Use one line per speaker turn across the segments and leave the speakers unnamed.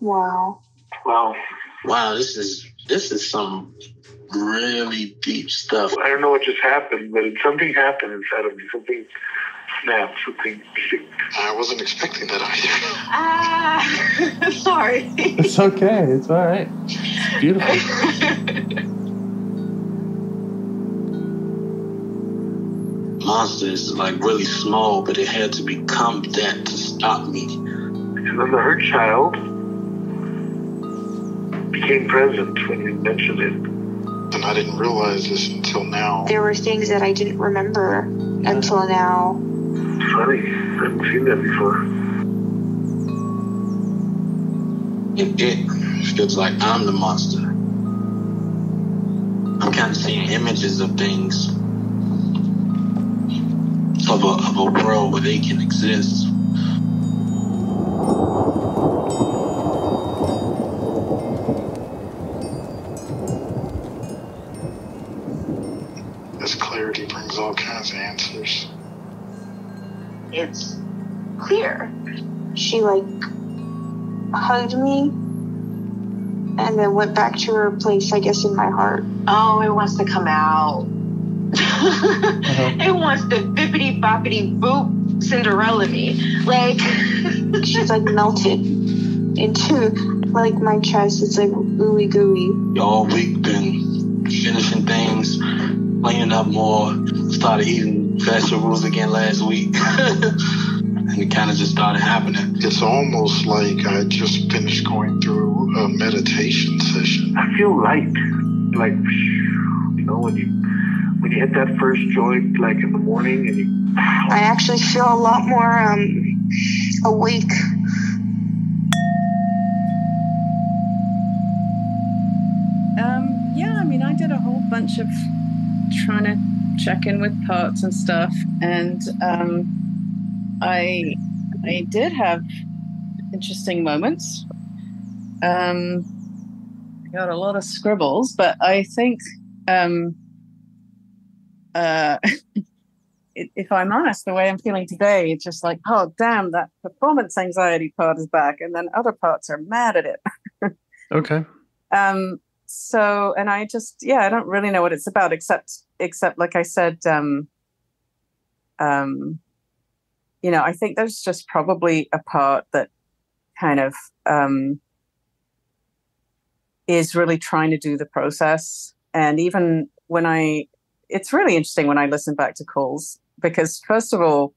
Wow.
Wow, this is some really deep stuff.
I don't know what just happened, but something happened inside of me. Something snapped, something clicked.
I wasn't expecting that
either. Sorry.
It's okay. It's all right. It's beautiful.
Monster is like really small, but it had to become that to stop me.
And then the hurt child became present when you mentioned it.
And I didn't realize this until now.
There were things that I didn't remember until now.
Funny, I haven't seen that before.
It feels like I'm the monster. I'm kind of seeing images of things, of a world where they can exist. This clarity brings all kinds of answers.
It's clear. She hugged me and then went back to her place, I guess, in my heart. Oh, it wants to come out. It wants to bippity boppity boop Cinderella me. She's melted into my chest. It's ooey gooey.
All week been finishing things, cleaning up more, started eating vegetables again last week. And it kind of just started happening. It's almost like I just finished going through a meditation session.
I feel light. When you hit that first joint, in the morning, and
I actually feel a lot more awake.
Yeah, I did a whole bunch of trying to check in with parts and stuff, and I did have interesting moments. I got a lot of scribbles, but I think if I'm honest, the way I'm feeling today, it's just oh, damn, that performance anxiety part is back. And then other parts are mad at it.
Okay.
So, and I just, I don't really know what it's about, except like I said, I think there's just probably a part that kind of is really trying to do the process. And even when it's really interesting when I listen back to calls, because first of all,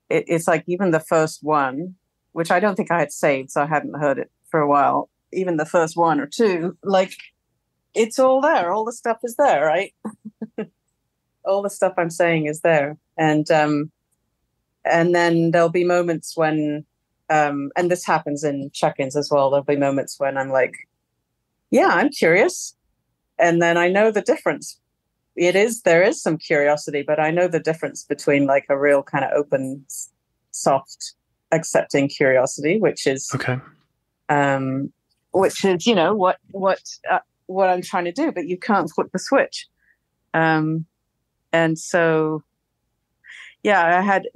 it's even the first one, which I don't think I had saved, so I hadn't heard it for a while. Even the first one or two, it's all there. All the stuff is there, right? All the stuff I'm saying is there. And then there'll be moments when, and this happens in check-ins as well, there'll be moments when I'm I'm curious. And then I know the difference. There is some curiosity, but I know the difference between a real kind of open, soft, accepting curiosity, which is,
okay.
What I'm trying to do, but you can't flip the switch. And so, I had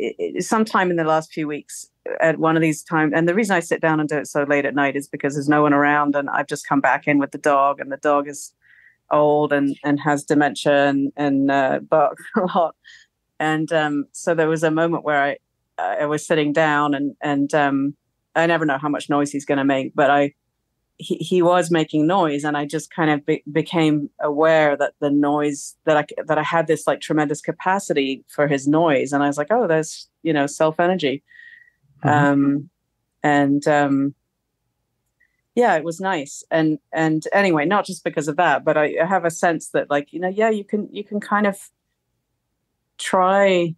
sometime in the last few weeks at one of these times, and the reason I sit down and do it so late at night is because there's no one around, and I've just come back in with the dog, and the dog is old and has dementia and barks a lot. And so there was a moment where I was sitting down and I never know how much noise he's going to make, but he was making noise, and I just kind of became aware that the noise that I had this tremendous capacity for his noise, and I was oh, there's self energy, it was nice, and anyway, not just because of that, but I have a sense that you can kind of try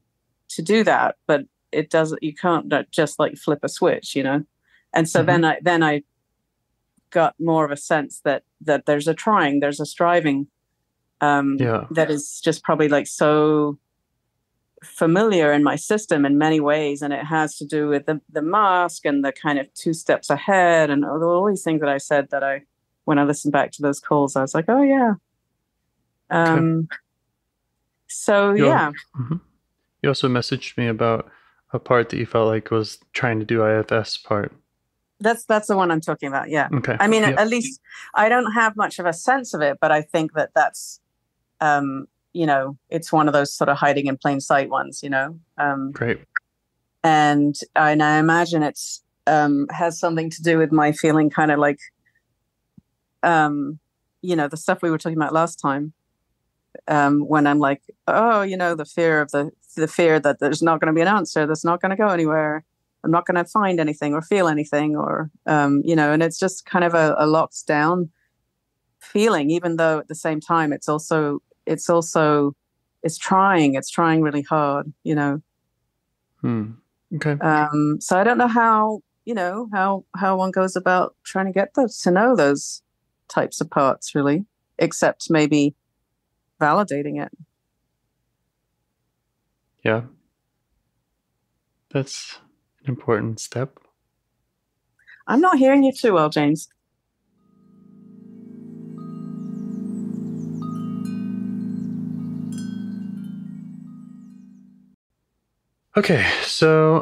to do that, but you can't just flip a switch, and so then I got more of a sense that there's a trying, there's a striving, that is just probably so familiar in my system in many ways, and it has to do with the mask and the kind of 2 steps ahead and all these things that I said that when I listened back to those calls, I was oh yeah.
Okay.
So yeah.
Mm-hmm. You also messaged me about a part that you felt was trying to do IFS part.
That's the one I'm talking about. Yeah.
Okay.
I mean, at least I don't have much of a sense of it, but I think that's, it's one of those sort of hiding in plain sight ones,
Great.
And I imagine it's has something to do with my feeling kind of like, the stuff we were talking about last time, when I'm like, oh, the fear of the fear that there's not going to be an answer, that's not going to go anywhere. I'm not going to find anything or feel anything, or, and it's just kind of a locked down feeling, even though at the same time, it's trying really hard,
Okay.
So I don't know how one goes about trying to get to know those types of parts, really, except maybe validating it.
Yeah. That's an important step.
I'm not hearing you too well, James.
Okay, so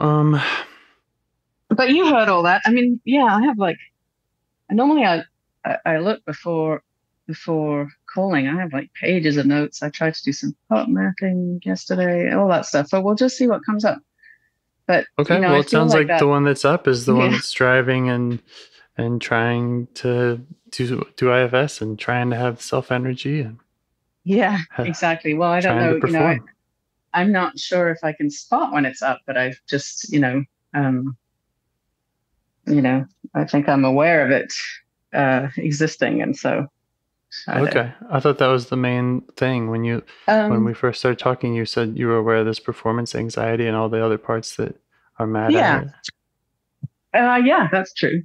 but you heard all that. I mean, yeah, I have normally I look before calling. I have pages of notes. I tried to do some part mapping yesterday, all that stuff. But we'll just see what comes up. But
okay, well, it sounds like the one that's up is the one that's striving and trying to do IFS and trying to have self energy and
exactly. Well, I don't know. I'm not sure if I can spot when it's up, but I've just I think I'm aware of it existing, and so.
Okay, I thought that was the main thing when we first started talking. You said you were aware of this performance anxiety and all the other parts that are mad at it.
Yeah, that's true.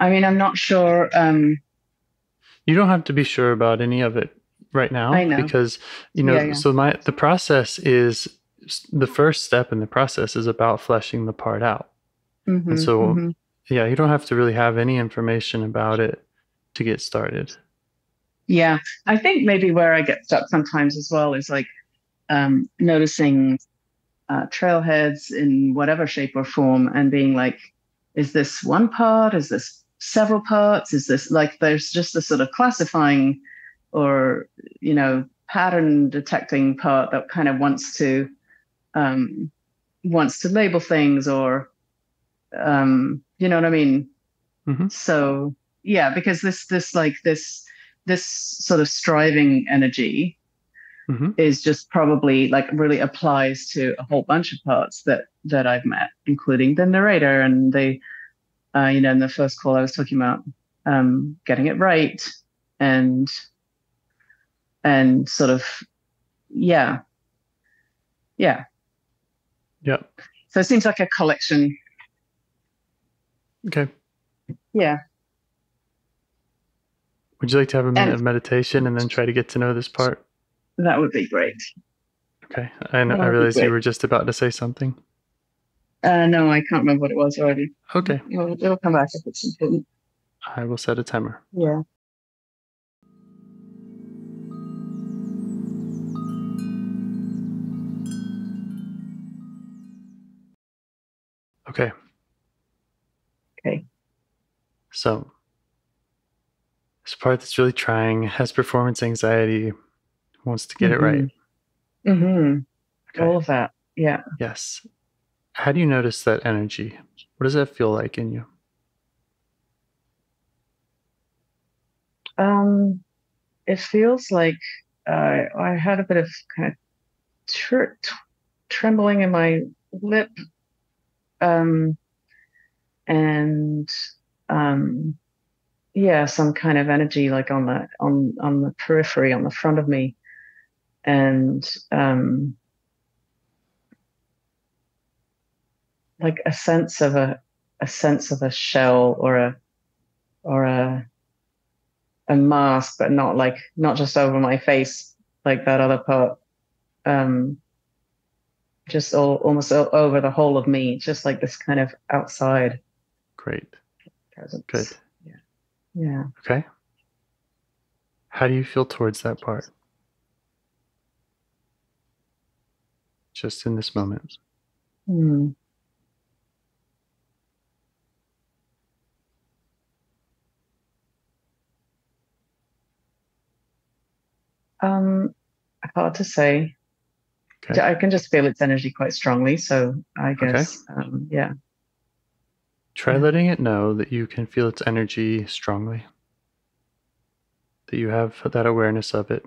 I mean, I'm not sure.
You don't have to be sure about any of it right now.
I know.
Because so the process is the first step in the process is about fleshing the part out, and so you don't have to really have any information about it to get started.
Yeah, I think maybe where I get stuck sometimes as well is noticing trailheads in whatever shape or form and being like, is this one part? Is this several parts? Is this there's just a sort of classifying or, pattern detecting part that kind of wants to label things or, you know what I mean?
Mm-hmm.
So, yeah, because this sort of striving energy is just probably really applies to a whole bunch of parts that I've met, including the narrator and the, in the first call I was talking about getting it right and sort of, yeah.
Yep.
So it seems like a collection.
Okay.
Yeah.
Would you like to have a minute of meditation and then try to get to know this part?
That would be great.
Okay. I realized you were just about to say something.
No, I can't remember what it was already.
Okay.
It'll come back if it's important.
I will set a timer.
Yeah.
Okay. So, this part that's really trying, has performance anxiety, wants to get it right.
Mm-hmm.
Okay.
All of that. Yeah.
Yes. How do you notice that energy? What does that feel like in you?
It feels like I had a bit of kind of trembling in my lip, and some kind of energy on the periphery, on the front of me, and a sense of a shell or a mask, but not just over my face like that other part, just almost over the whole of me, just like this kind of outside.
Great.
Presence.
Good.
Yeah.
Okay. How do you feel towards that part? Just in this moment.
Hard to say. Okay. I can just feel its energy quite strongly, so I guess, yeah.
Try letting it know that you can feel its energy strongly, that you have that awareness of it.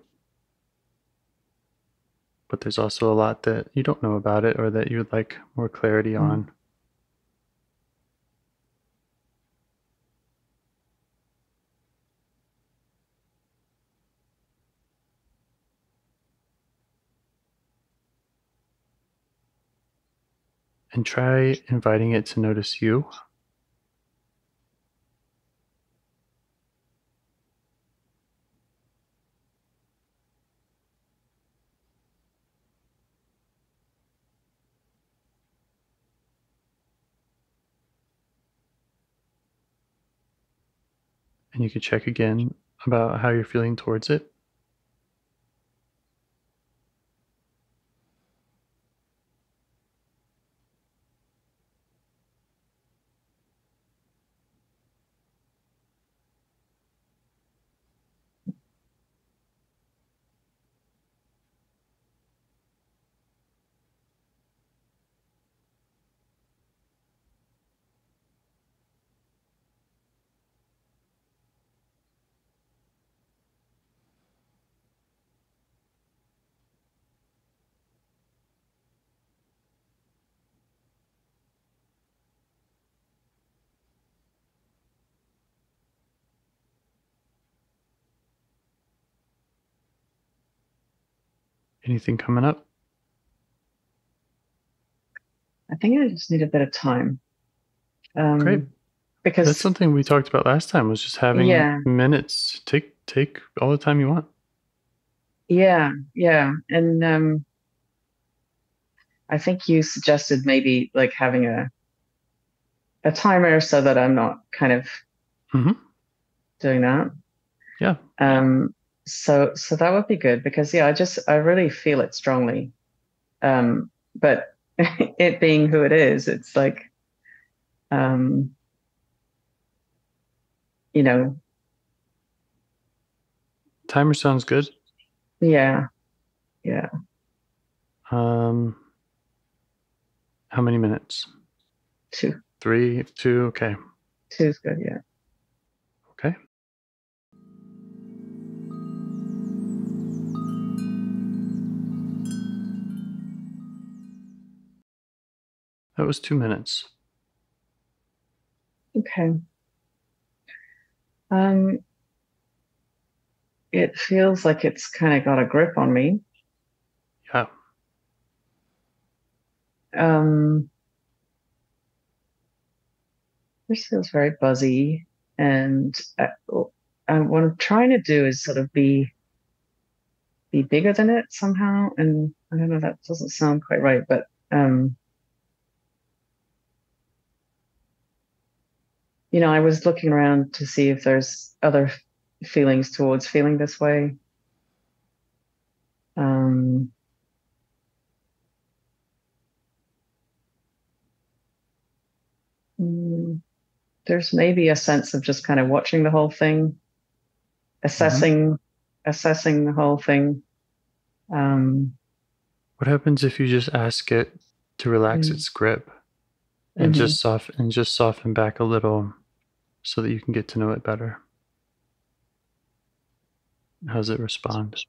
But there's also a lot that you don't know about it or that you would like more clarity on. And try inviting it to notice you. And you can check again about how you're feeling towards it. Anything coming up?
I think I just need a bit of time.
Great.
Because
that's something we talked about last time, was just having minutes. Take all the time you want.
Yeah. And I think you suggested maybe like having a timer so that I'm not kind of doing that.
Yeah.
So that would be good, because I really feel it strongly. But it being who it is, it's like,
Timer sounds good.
Yeah.
How many minutes?
2.
3, 2, okay.
2 is good, yeah.
Okay. That was 2 minutes.
Okay. It feels like it's kind of got a grip on me.
Yeah.
This feels very buzzy, and what I'm trying to do is sort of be bigger than it somehow, and I don't know, that doesn't sound quite right, but I was looking around to see if there's other feelings towards feeling this way. There's maybe a sense of just kind of watching the whole thing, assessing the whole thing.
What happens if you just ask it to relax its grip and just soften back a little so that you can get to know it better? How does it respond?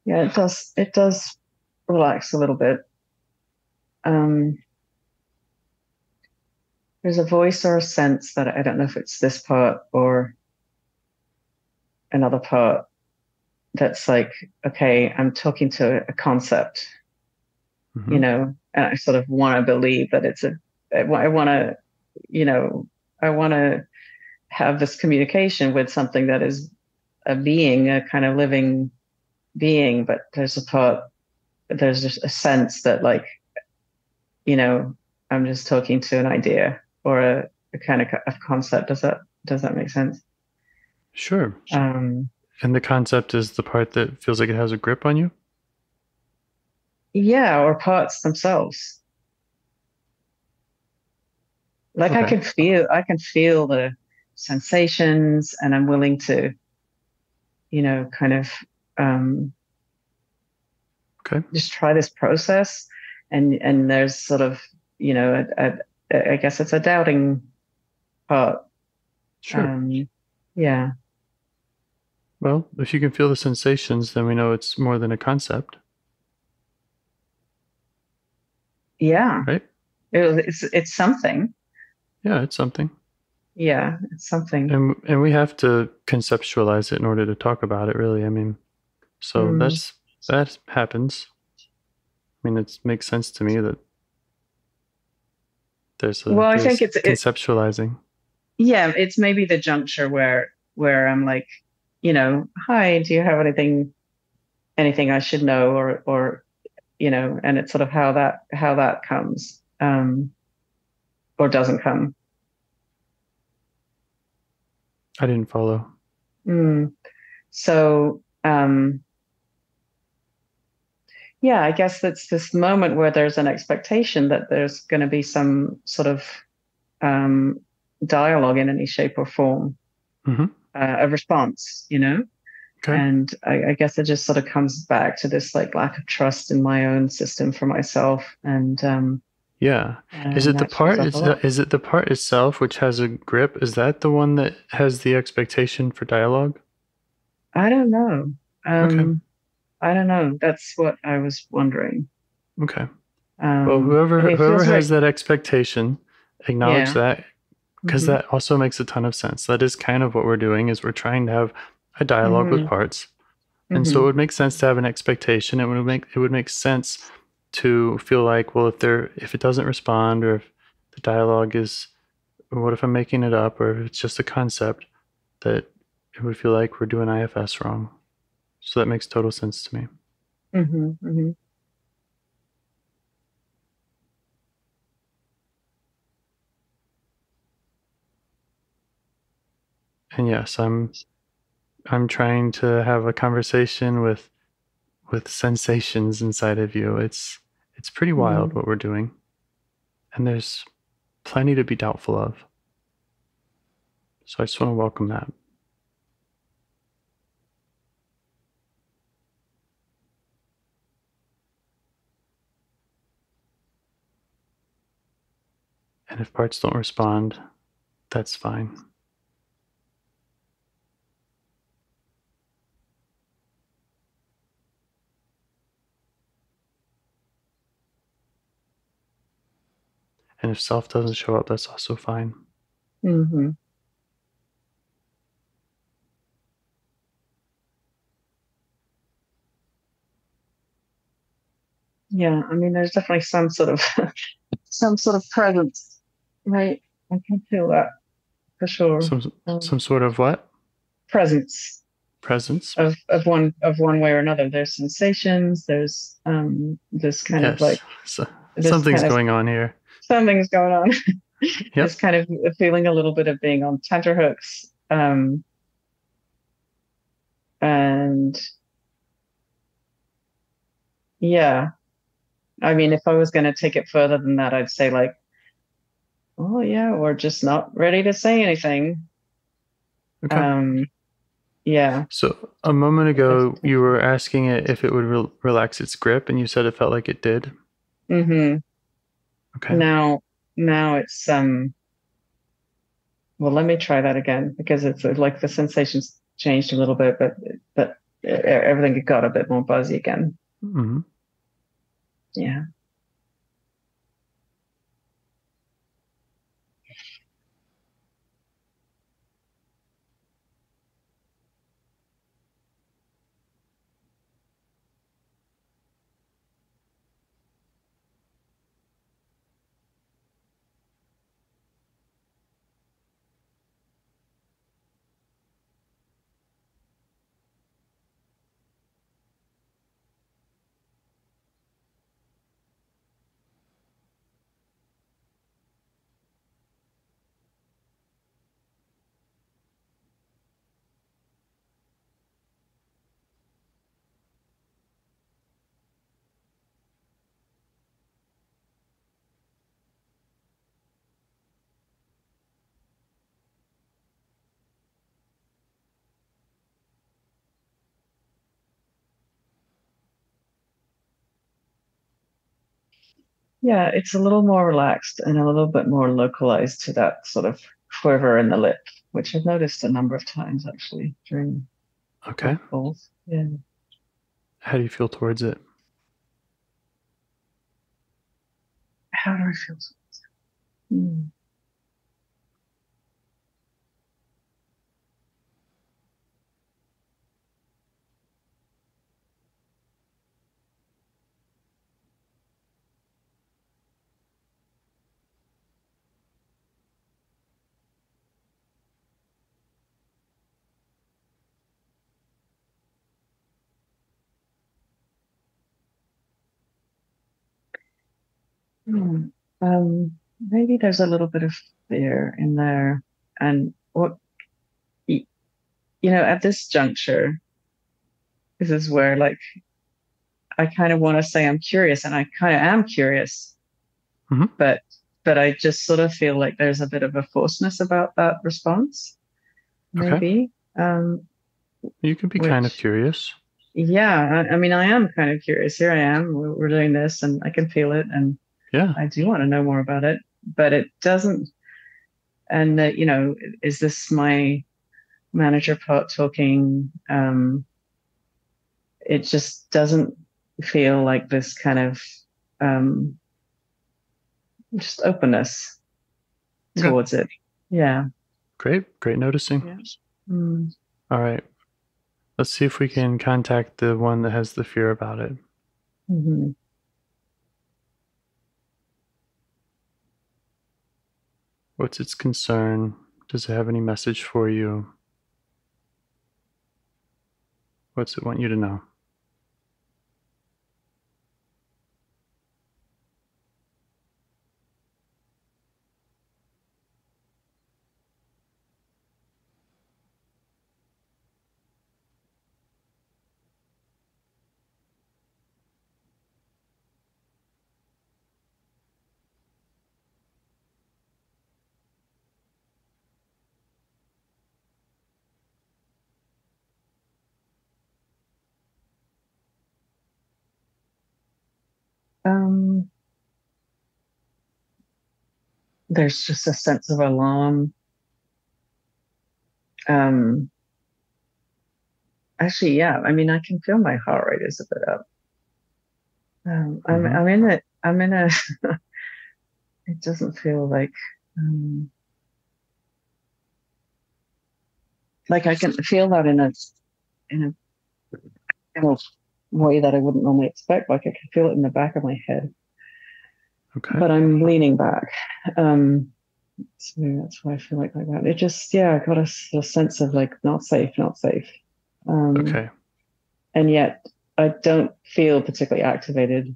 Yeah, it does relax a little bit. there's a voice or a sense that I don't know if it's this part or another part that's like, okay, I'm talking to a concept, you know, and I sort of want to believe that I want to, you know, I want to have this communication with something that is a being, a kind of living being, but there's just a sense that, like, you know, I'm just talking to an idea or a kind of a concept. Does that make sense?
Sure. And the concept is the part that feels like it has a grip on you?
Yeah, or parts themselves. Like, okay. I can feel the sensations, and I'm willing to, you know, kind of just try this process. And there's sort of, you know, I guess it's a doubting part.
Sure.
Yeah.
Well, if you can feel the sensations, then we know it's more than a concept.
Yeah.
Right?
It's something.
Yeah, it's something.
Yeah, it's something.
And we have to conceptualize it in order to talk about it, really. I mean, so that happens. I mean, it makes sense to me that there's
I think it's
conceptualizing.
Yeah, it's maybe the juncture where I'm like, you know, hi, do you have anything I should know, or you know, and it's sort of how that comes, or doesn't come.
I didn't follow.
So, yeah, I guess that's this moment where there's an expectation that there's going to be some sort of dialogue in any shape or form, a response, you know? Okay. And I guess it just sort of comes back to this, like, lack of trust in my own system for myself. And
yeah. Is it the part itself which has a grip? Is that the one that has the expectation for dialogue?
I don't know. Okay. I don't know. That's what I was wondering.
Okay. Well, whoever has that expectation, acknowledge that, because that also makes a ton of sense. That is kind of what we're doing, is we're trying to have a dialogue with parts. And so it would make sense to have an expectation. It would make sense to feel like, well, if it doesn't respond, or if the dialogue is, what if I'm making it up, or if it's just a concept, that it would feel like we're doing IFS wrong. So that makes total sense to me. And yes, I'm trying to have a conversation with sensations inside of you. It's pretty wild what we're doing. And there's plenty to be doubtful of. So I just want to welcome that. And if parts don't respond, that's fine. And if self doesn't show up, that's also fine.
Yeah, I mean, there's definitely some sort of presence, right? I can feel that for sure.
Some sort of what?
Presence.
Presence
of one way or another. There's sensations. There's this kind of like
something's going on here.
Something's going on. This kind of feeling a little bit of being on tenterhooks. And yeah, I mean, if I was going to take it further than that, I'd say, like, oh yeah, we're just not ready to say anything.
Okay.
Yeah.
So a moment ago, you were asking it if it would relax its grip, and you said it felt like it did. Okay.
Now it's well, let me try that again, because it's like the sensations changed a little bit, but everything got a bit more buzzy again. Yeah. Yeah, it's a little more relaxed and a little bit more localized to that sort of quiver in the lip, which I've noticed a number of times actually during calls. Yeah.
How do you feel towards it?
How do I feel towards it? Maybe there's a little bit of fear in there. And what, at this juncture, this is where like, I kind of want to say I'm curious, and I kind of am curious, but I just sort of feel like there's a bit of a forcedness about that response. Maybe.
You can be kind of curious.
Yeah. I mean, I am kind of curious. Here I am. We're doing this, and I can feel it. And I do want to know more about it, but it doesn't. And, is this my manager part talking? It just doesn't feel like this kind of just openness towards it. Yeah.
Great noticing.
Yeah.
All right. Let's see if we can contact the one that has the fear about it. What's its concern? Does it have any message for you? What's it want you to know?
There's just a sense of alarm. Actually, yeah. I mean, I can feel my heart rate is a bit up. I'm in it. It doesn't feel like I can feel that in a way that I wouldn't normally expect. Like I can feel it in the back of my head.
Okay.
But I'm leaning back. So that's why I feel like that. It just, I got a sense of like not safe.
Okay.
And yet I don't feel particularly activated.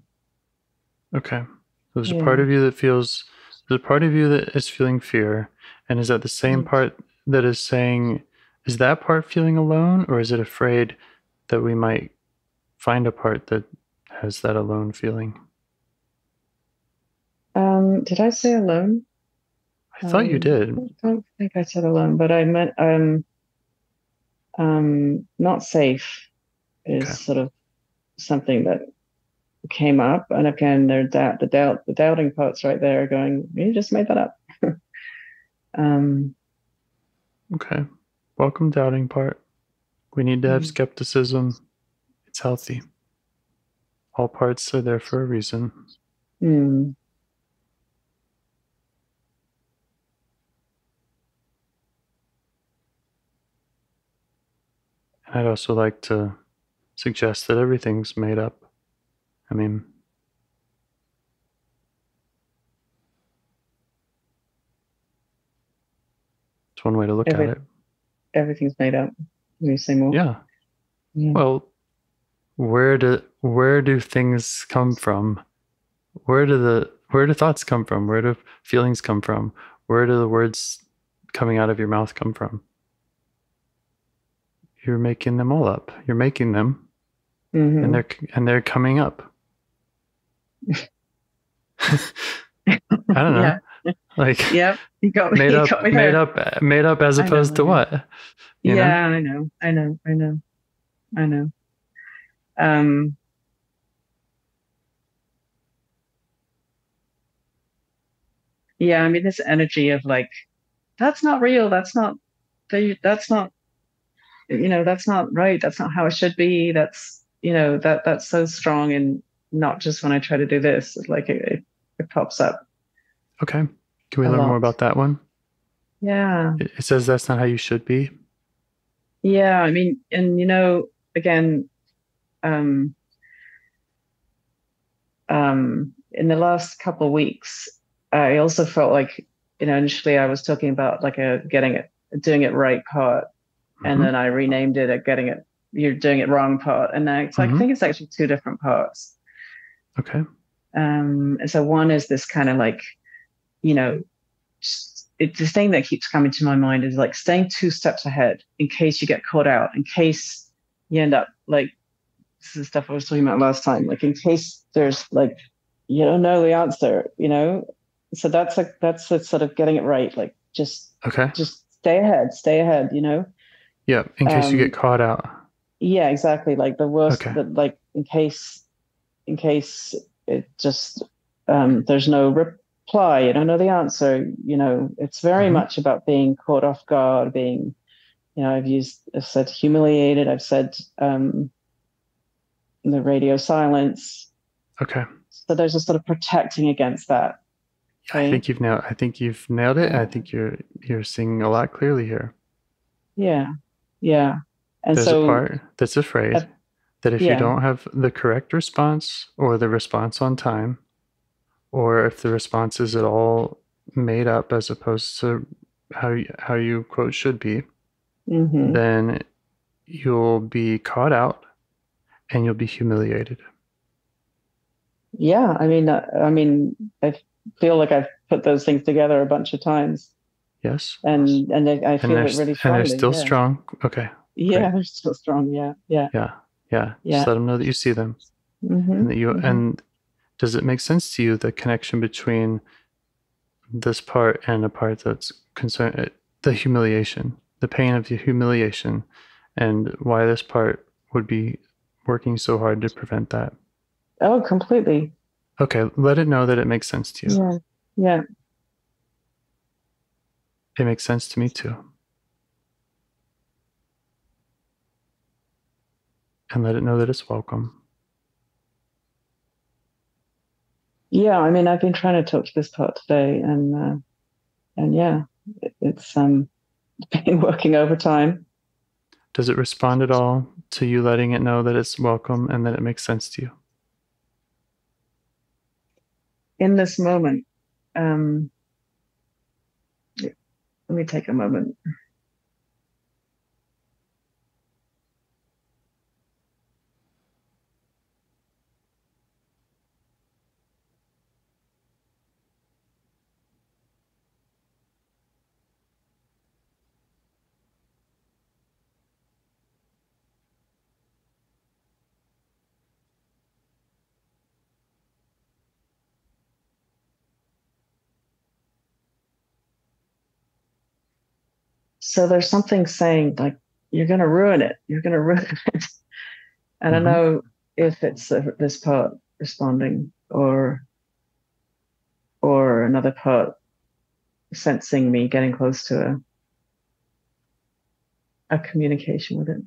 Okay. There's a part of you that feels, there's a part of you that is feeling fear. And is that the same part that is saying, is that part feeling alone, or is it afraid that we might find a part that has that alone feeling?
Did I say alone?
I thought you did.
I don't think I said alone, but I meant not safe is sort of something that came up, and again, the doubting parts right there going, you just made that up.
Okay. Welcome, doubting part. We need to have skepticism. It's healthy. All parts are there for a reason. I'd also like to suggest that everything's made up. I mean, it's one way to look at it.
Everything's made up. Can you say more?
Yeah. Well, where do things come from? Where do thoughts come from? Where do feelings come from? Where do the words coming out of your mouth come from? You're making them all up. You're making them, and they're coming up. I don't know.
Yeah.
Like,
you got me.
Made up as opposed to what? You
know? I know. Yeah, I mean, this energy of like, that's not real. That's not, that's not, that's not right. That's not how it should be. That's, that's so strong. And not just when I try to do this, like it pops up.
Okay. Can we learn more about that one?
Yeah.
It says that's not how you should be.
Yeah. I mean, and, again, in the last couple of weeks, I also felt like, initially I was talking about like doing it right part. And then I renamed it you're doing it wrong part. And I think it's actually two different parts.
Okay.
And so one is this kind of like, it's the thing that keeps coming to my mind is like staying 2 steps ahead in case you get caught out, in case you end up like, this is stuff I was talking about last time, like in case there's like, you don't know the answer, so that's the sort of getting it right. Like just stay ahead,
Yeah. In case you get caught out.
Yeah, exactly. Like the worst, like in case it just, there's no reply, you don't know the answer, it's very much about being caught off guard, being, I've said humiliated, I've said, the radio silence.
Okay.
So there's a sort of protecting against that.
Right? I think you've nailed it. Yeah. I think you're seeing a lot clearly here.
Yeah. Yeah. And
there's a part that's afraid that if you don't have the correct response or the response on time, or if the response is at all made up as opposed to how you quote should be, then you'll be caught out and you'll be humiliated.
Yeah, I mean, I feel like I've put those things together a bunch of times.
Yes.
And I feel it really strongly.
And they're still strong. Okay.
Yeah, great. They're still strong. Yeah.
Just let them know that you see them. And that and does it make sense to you, the connection between this part and a part that's concerned, the humiliation, the pain of the humiliation, and why this part would be working so hard to prevent that?
Oh, completely.
Okay, let it know that it makes sense to you.
Yeah.
It makes sense to me too. And let it know that it's welcome.
Yeah, I mean, I've been trying to talk to this part today, and yeah, it's been working overtime.
Does it respond at all to you letting it know that it's welcome and that it makes sense to you?
In this moment, let me take a moment. So there's something saying like, you're going to ruin it. You're going to ruin it. I don't know if it's this part responding or another part sensing me getting close to a communication with it.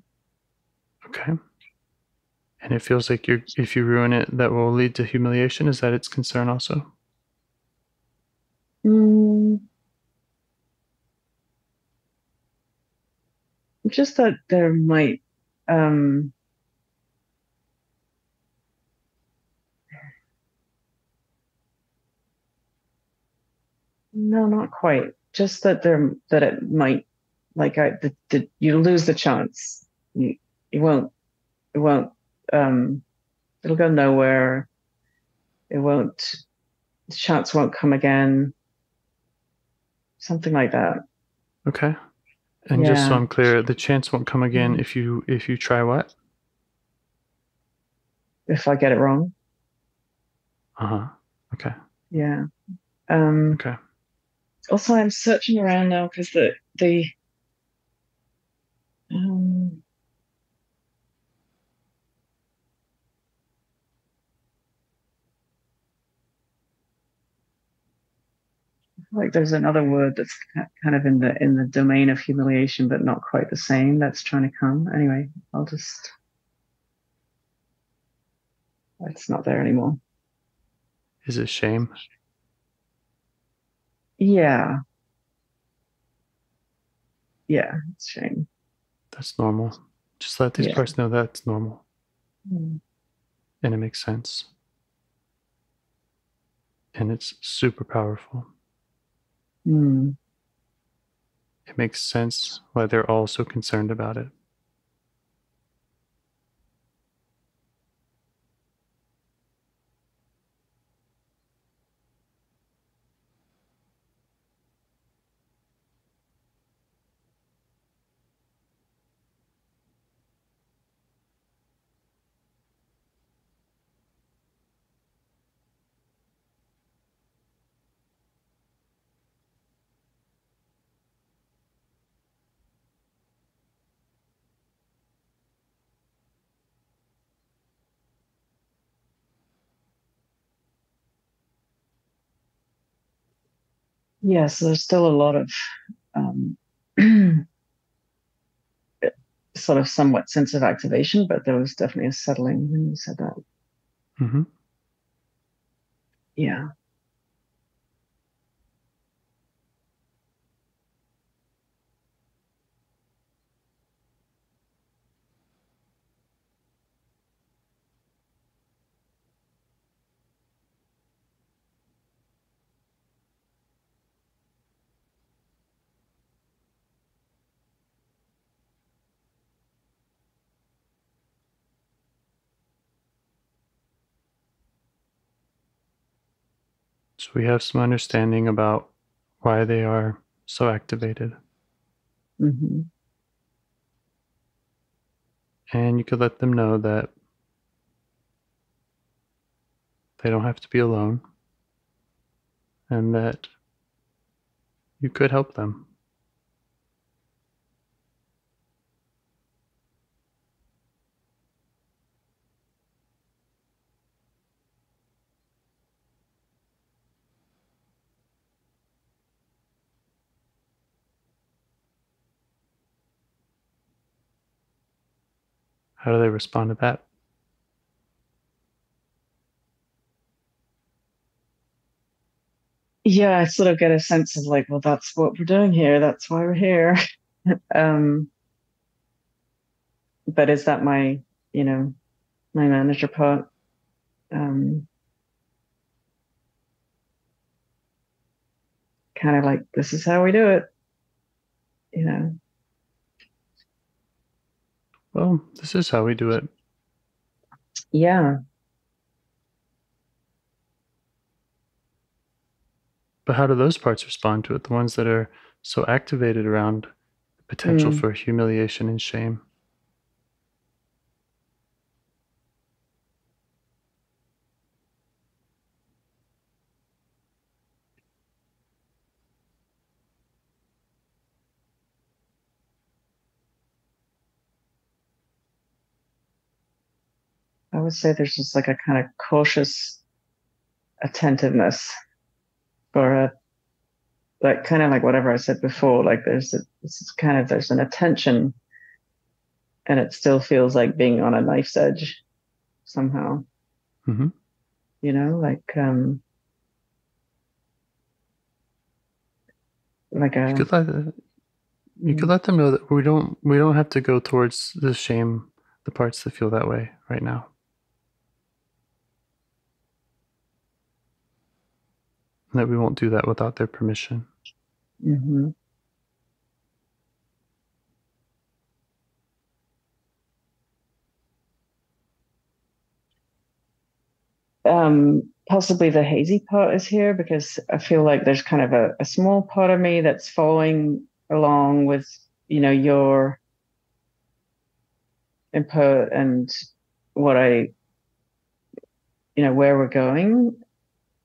Okay. And it feels like if you ruin it, that will lead to humiliation. Is that its concern also?
Just that there might, no, not quite. Just that it might, like you lose the chance. You won't, it'll go nowhere. The chance won't come again. Something like that.
Okay. And just so I'm clear, the chance won't come again if you try what?
If I get it wrong.
Okay.
Yeah.
Okay.
Also, I'm searching around now because like there's another word that's kind of in the domain of humiliation, but not quite the same. That's trying to come. Anyway, it's not there anymore.
Is it shame?
Yeah. Yeah, it's shame.
That's normal. Just let these parts know that's normal.
Mm.
And it makes sense. And it's super powerful.
Mm.
It makes sense why they're all so concerned about it.
Yes, there's still a lot of sort of somewhat sense of activation, but there was definitely a settling when you said that.
Mm-hmm.
Yeah.
So we have some understanding about why they are so activated.
Mm-hmm.
And you could let them know that they don't have to be alone and that you could help them. How do they respond to that?
Yeah, I sort of get a sense of like, well, that's what we're doing here. That's why we're here. But is that my manager part? Kind of like, this is how we do it,
Well, this is how we do it.
Yeah.
But how do those parts respond to it? The ones that are so activated around the potential for humiliation and shame.
I would say there's just like a kind of cautious attentiveness for like kind of like whatever I said before, like there's an attention and it still feels like being on a knife's edge somehow.
Mm-hmm. You could let them know that we don't have to go towards the shame, the parts that feel that way right now. And that we won't do that without their permission.
Mm-hmm. Possibly the hazy part is here because I feel like there's kind of a small part of me that's following along with, your input and what where we're going.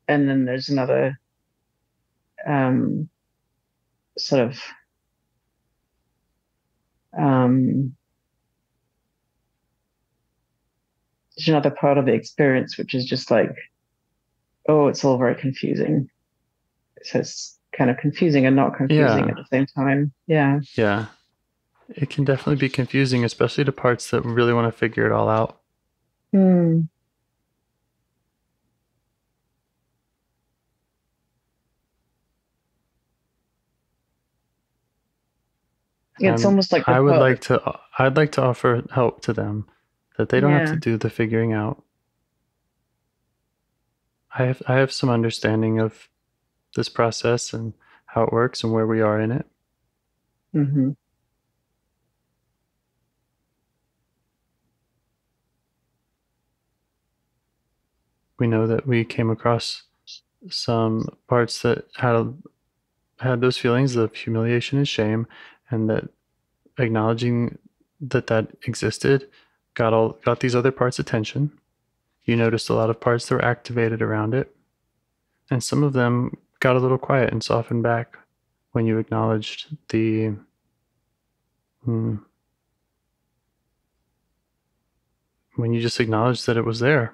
And then there's another sort of there's another part of the experience which is just like, oh, it's all very confusing. It says kind of confusing and not confusing at the same time. Yeah.
Yeah. It can definitely be confusing, especially to parts that really want to figure it all out.
It's almost like
I'd like to offer help to them, that they don't have to do the figuring out. I have some understanding of this process and how it works and where we are in it.
Mm-hmm.
We know that we came across some parts that had those feelings of humiliation and shame, and that acknowledging that existed got these other parts attention. You noticed a lot of parts that were activated around it, and some of them got a little quiet and softened back when you acknowledged when you just acknowledged that it was there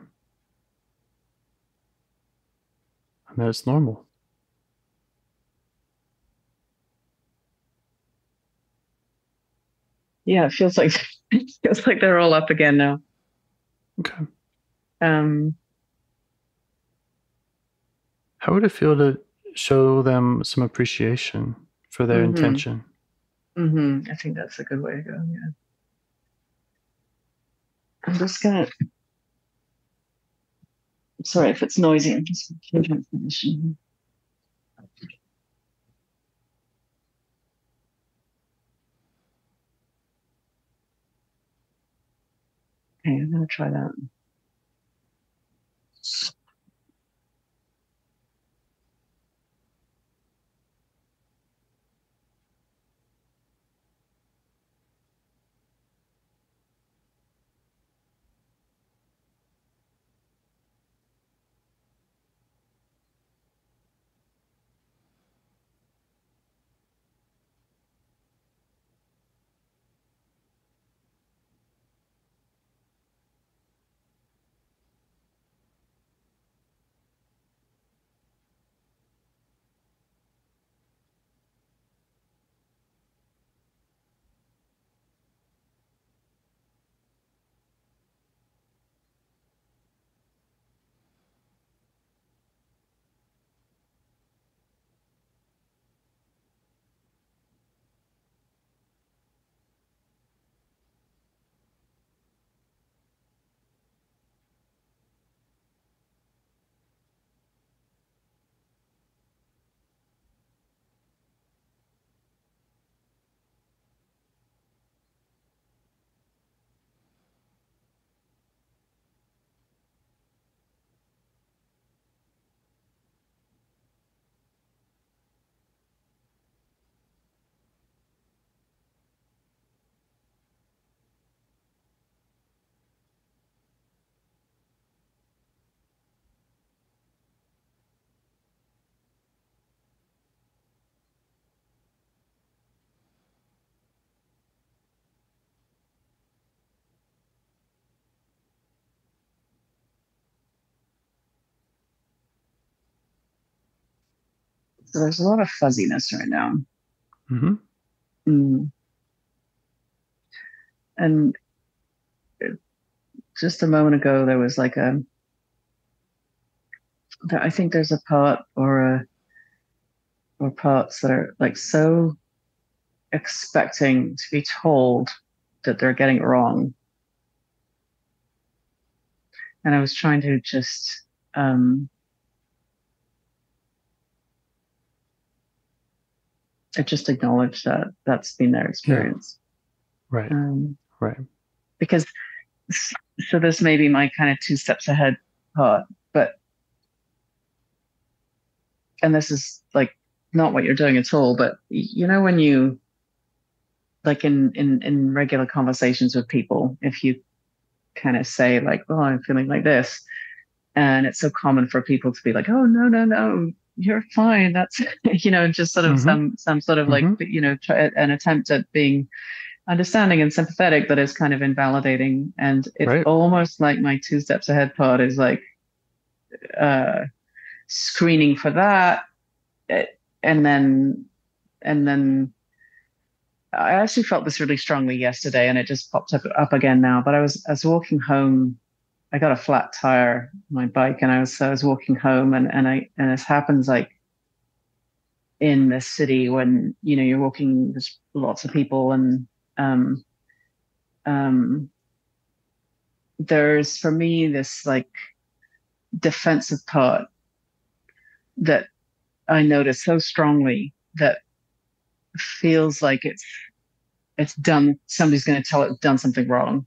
and that it's normal.
Yeah, it feels like they're all up again now.
Okay. How would it feel to show them some appreciation for their intention?
I think that's a good way to go. Yeah. I'm just gonna. Sorry if it's noisy. I'm just gonna change my position. Okay, I'm gonna try that. So there's a lot of fuzziness right now. And just a moment ago, there was like I think there's a part or parts that are like so expecting to be told that they're getting it wrong. And I was trying to just acknowledge that that's been their experience.
Yeah. Right.
Because so this may be my kind of 2 steps ahead part, and this is like not what you're doing at all, but you know, when you like in regular conversations with people, if you kind of say like, oh, I'm feeling like this, and it's so common for people to be like, oh, no, you're fine, that's you know, just sort of some sort of like, you know, an attempt at being understanding and sympathetic that is kind of invalidating. And it's almost like my 2 steps ahead part is like screening for that, and then I actually felt this really strongly yesterday, and it just popped up again now. But I was walking home. I got a flat tire on my bike, and I was walking home, and this happens like in the city when you're walking. There's lots of people, and there's for me this like defensive part that I notice so strongly that feels like it's done. Somebody's going to tell it done something wrong.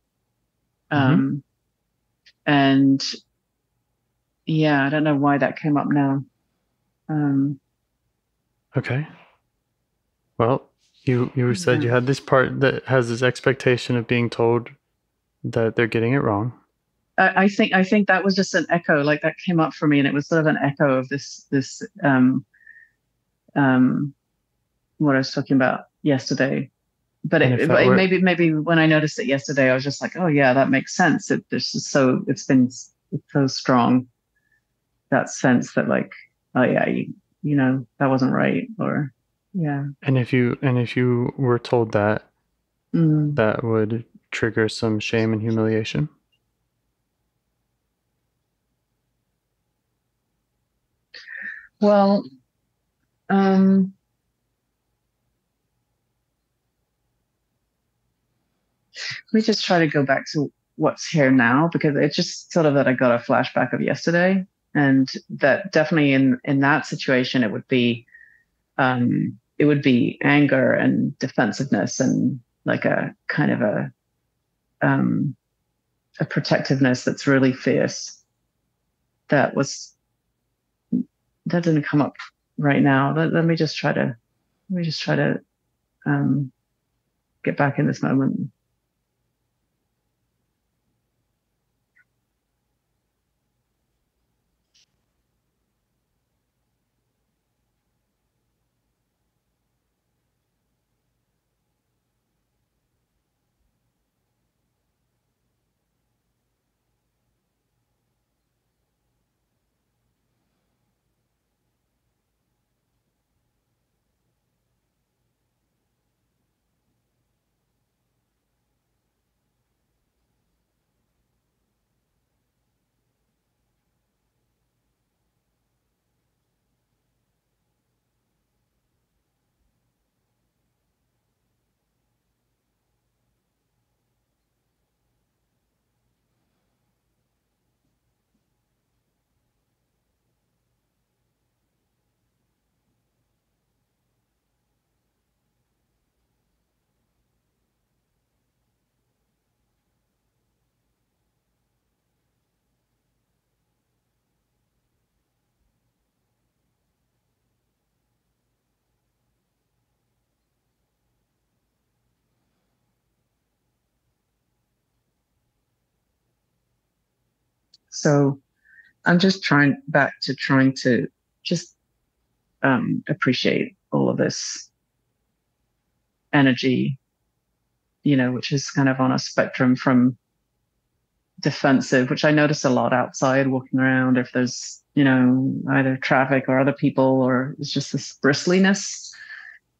And yeah, I don't know why that came up now.
Okay. Well, you said you had this part that has this expectation of being told that they're getting it wrong.
I think that was just an echo, like that came up for me, and it was sort of an echo of this what I was talking about yesterday. But maybe when I noticed it yesterday, I was just like, oh yeah, that makes sense. It's been so strong, that sense that like, oh yeah, that wasn't right, or yeah.
And if you were told that, that would trigger some shame and humiliation.
Well, let me just try to go back to what's here now, because it's just sort of that I got a flashback of yesterday, and that definitely in that situation it would be anger and defensiveness and like a kind of a protectiveness that's really fierce. That didn't come up right now. Let me just try to get back in this moment. So I'm just trying to just appreciate all of this energy, which is kind of on a spectrum from defensive, which I notice a lot outside walking around, if there's, either traffic or other people, or it's just this bristliness.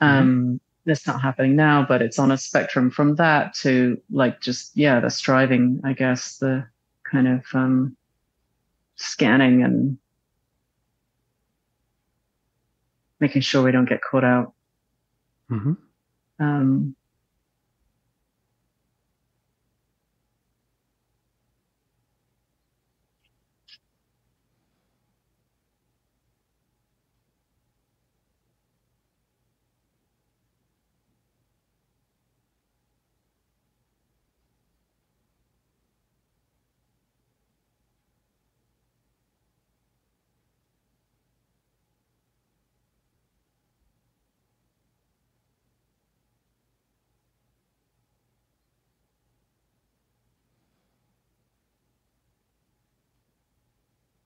That's not happening now, but it's on a spectrum from that to like just, the striving, I guess, the kind of scanning and making sure we don't get caught out.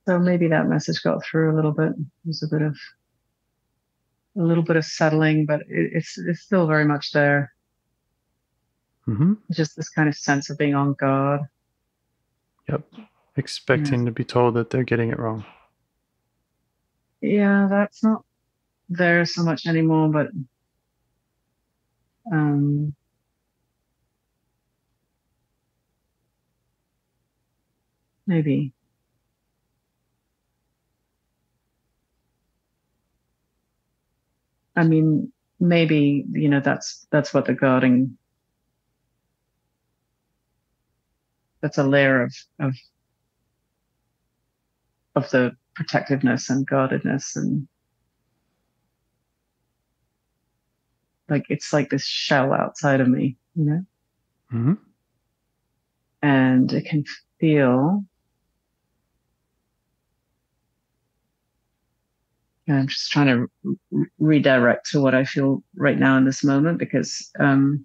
So maybe that message got through a little bit. There's a little bit of settling, but it's still very much there. Just this kind of sense of being on guard.
Yep. Expecting to be told that they're getting it wrong.
Yeah, that's not there so much anymore, but maybe. I mean, maybe, that's what the guarding, that's a layer of the protectiveness and guardedness, and like it's like this shell outside of me,
Mm-hmm.
And it can feel, I'm just trying to redirect to what I feel right now in this moment, because I've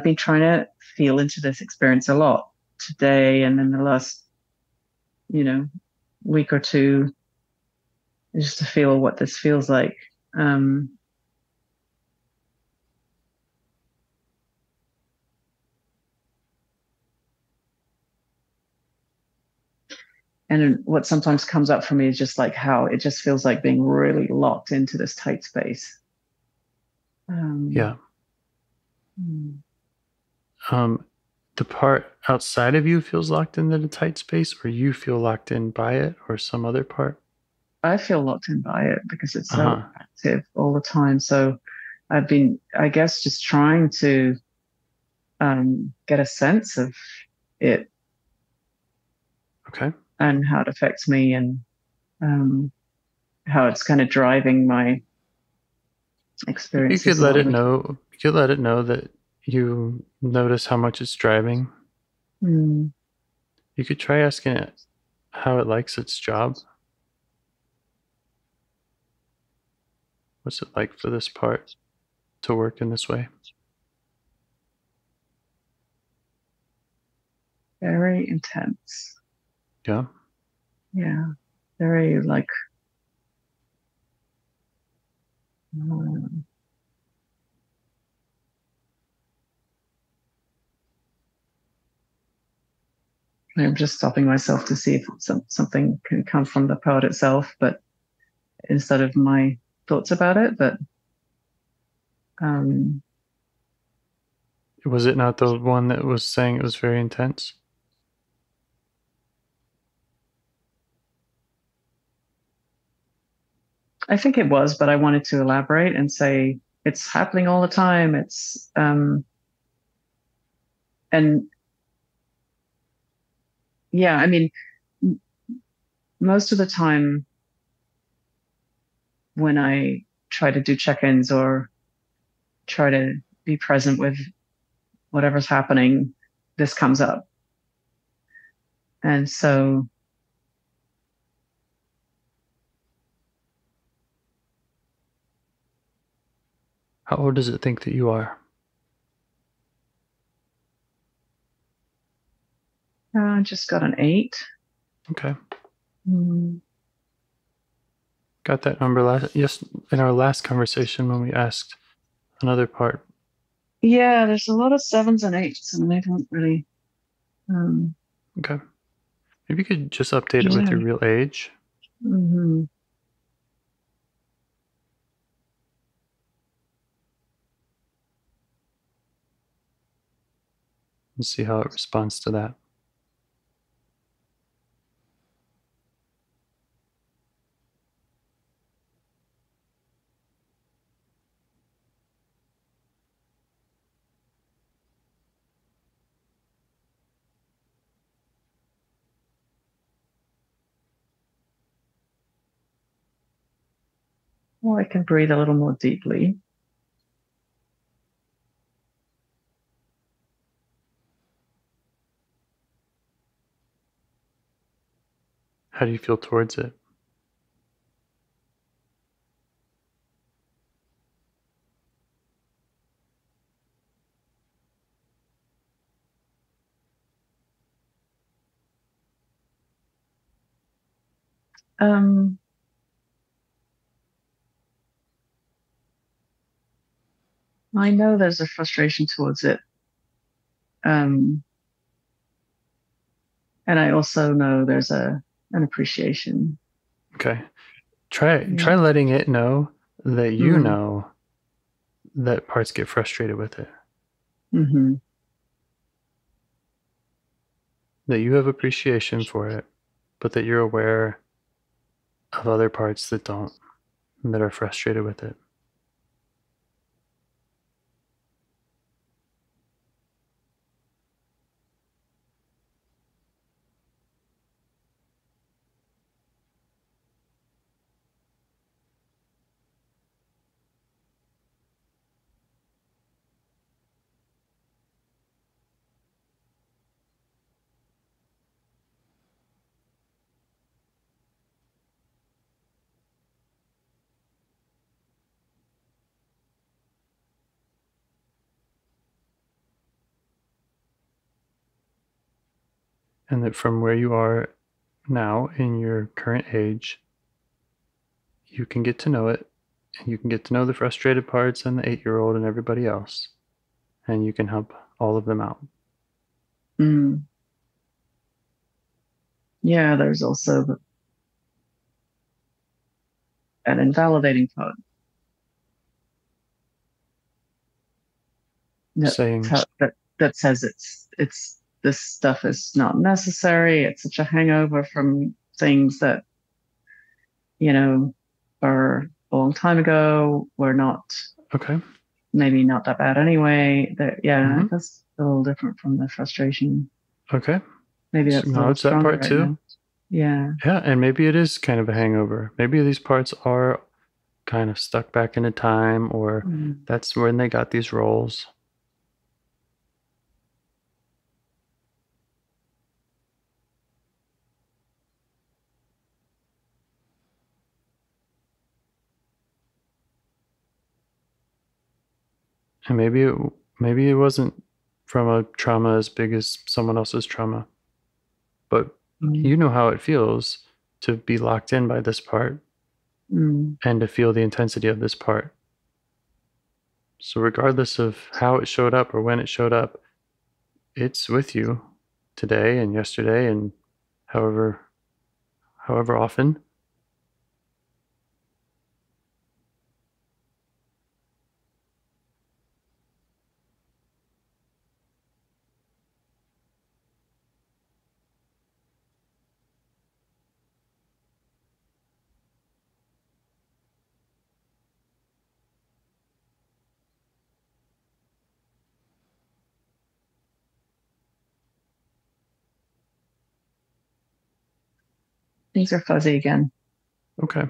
been trying to feel into this experience a lot today, and in the last week or two, just to feel what this feels like. And what sometimes comes up for me is just like how it just feels like being really locked into this tight space.
Yeah. The part outside of you feels locked into the tight space, or you feel locked in by it, or some other part?
I feel locked in by it because it's so active all the time. So I've been, I guess, just trying to get a sense of it.
Okay.
And how it affects me, and how it's kind of driving my experiences.
You could let it know. You could let it know that you notice how much it's driving.
You
could try asking it how it likes its job. What's it like for this part to work in this way?
Very intense.
Yeah.
Yeah. Very like, I'm just stopping myself to see if something can come from the part itself, but instead of my thoughts about it. But
was it not the one that was saying it was very intense?
I think it was, but I wanted to elaborate and say it's happening all the time. It's and yeah, I mean, most of the time when I try to do check-ins or try to be present with whatever's happening, this comes up. And so
how old does it think that you are?
I just got an 8.
Okay. Got that number in our last conversation when we asked another part.
Yeah, there's a lot of 7s and 8s, and they don't really.
Okay. Maybe you could just update it with your real age.
Mm-hmm.
And see how it responds to that.
Well, I can breathe a little more deeply.
How do you feel towards it? I know there's a frustration towards it. And I also know there's an appreciation. Okay. Try letting it know that you know that parts get frustrated with it.
Mm-hmm.
That you have appreciation for it, but that you're aware of other parts that don't, that are frustrated with it. And that from where you are now in your current age, you can get to know it, and you can get to know the frustrated parts and the 8-year-old and everybody else, and you can help all of them out.
Mm. Yeah, there's also an invalidating part. That says it's this stuff is not necessary. It's such a hangover from things that, are a long time ago, were not maybe not that bad anyway. That's a little different from the frustration.
Okay.
Maybe that's
acknowledge that part too.
Now. Yeah.
Yeah, and maybe it is kind of a hangover. Maybe these parts are kind of stuck back into time, or that's when they got these roles. And maybe it wasn't from a trauma as big as someone else's trauma, but you know how it feels to be locked in by this part and to feel the intensity of this part. So regardless of how it showed up or when it showed up, it's with you today and yesterday and however often.
Things are fuzzy again.
Okay.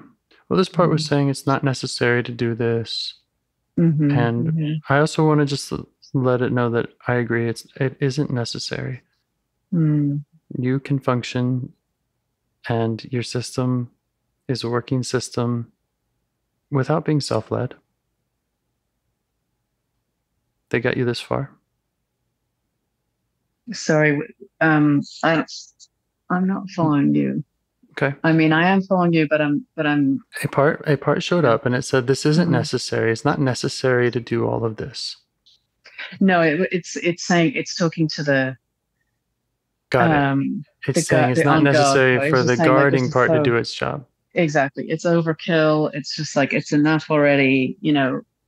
Well, this part was saying it's not necessary to do this. And I also want to just let it know that I agree it isn't necessary. You can function, and your system is a working system without being self-led. They got you this far.
Sorry, I'm not following you.
Okay.
I mean, I am following you, but I'm.
A part showed up, and it said, "This isn't necessary. It's not necessary to do all of this."
No, it's saying, it's talking to the.
Got it. It's saying it's not necessary for the guarding part to do its job.
Exactly. It's overkill. It's just like, it's enough already.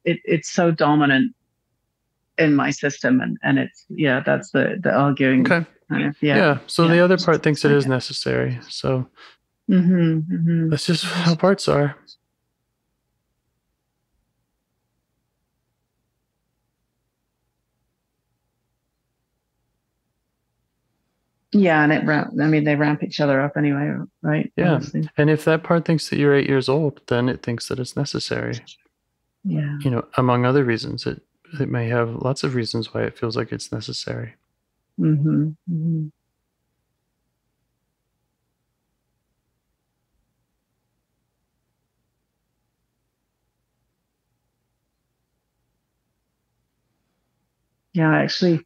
It's so dominant in my system, and it's that's the arguing.
Okay. So the other part thinks it is necessary. So that's just how parts are.
Yeah, and they ramp each other up anyway, right?
Yeah. Honestly. And if that part thinks that you're 8 years old, then it thinks that it's necessary.
Yeah.
Among other reasons, it may have lots of reasons why it feels like it's necessary.
Yeah, actually,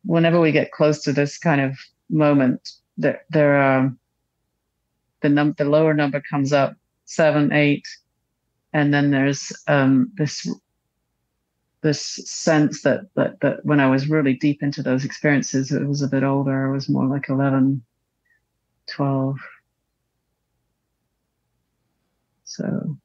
whenever we get close to this kind of moment, the lower number comes up, 7, 8, and then there's this sense that when I was really deep into those experiences, it was a bit older. I was more like 11, 12, So,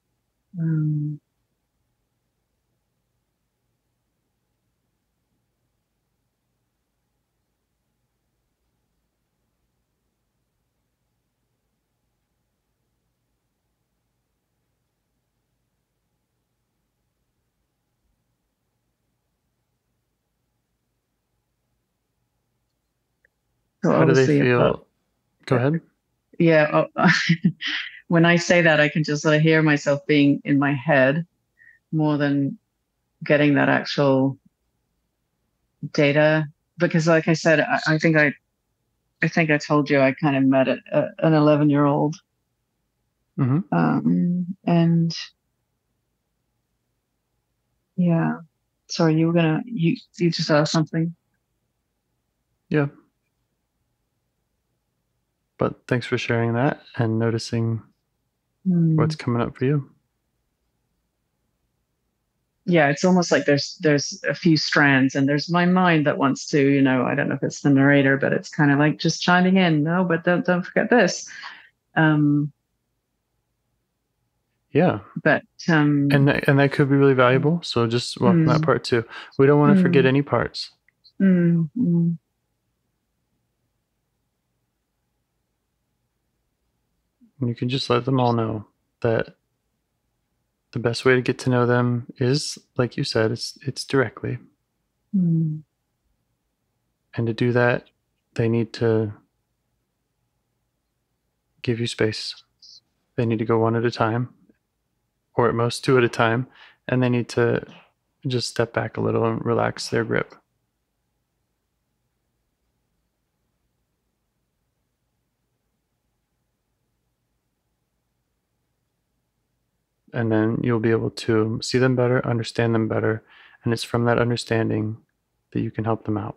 how do they feel? Go ahead.
Yeah. When I say that, I can just sort of hear myself being in my head more than getting that actual data. Because like I said, I think I told you I kind of met an 11-year-old. And yeah. Sorry, you just asked something.
Yeah. But thanks for sharing that and noticing what's coming up for you.
Yeah, it's almost like there's a few strands, and there's my mind that wants to, I don't know if it's the narrator, but it's kind of like just chiming in. No, but don't forget this.
Yeah.
But
and that could be really valuable. So just welcome that part too. We don't want to forget any parts. And you can just let them all know that the best way to get to know them is, like you said, it's directly. And to do that, they need to give you space. They need to go one at a time, or at most two at a time, and they need to just step back a little and relax their grip. And then you'll be able to see them better, understand them better, and it's from that understanding that you can help them out.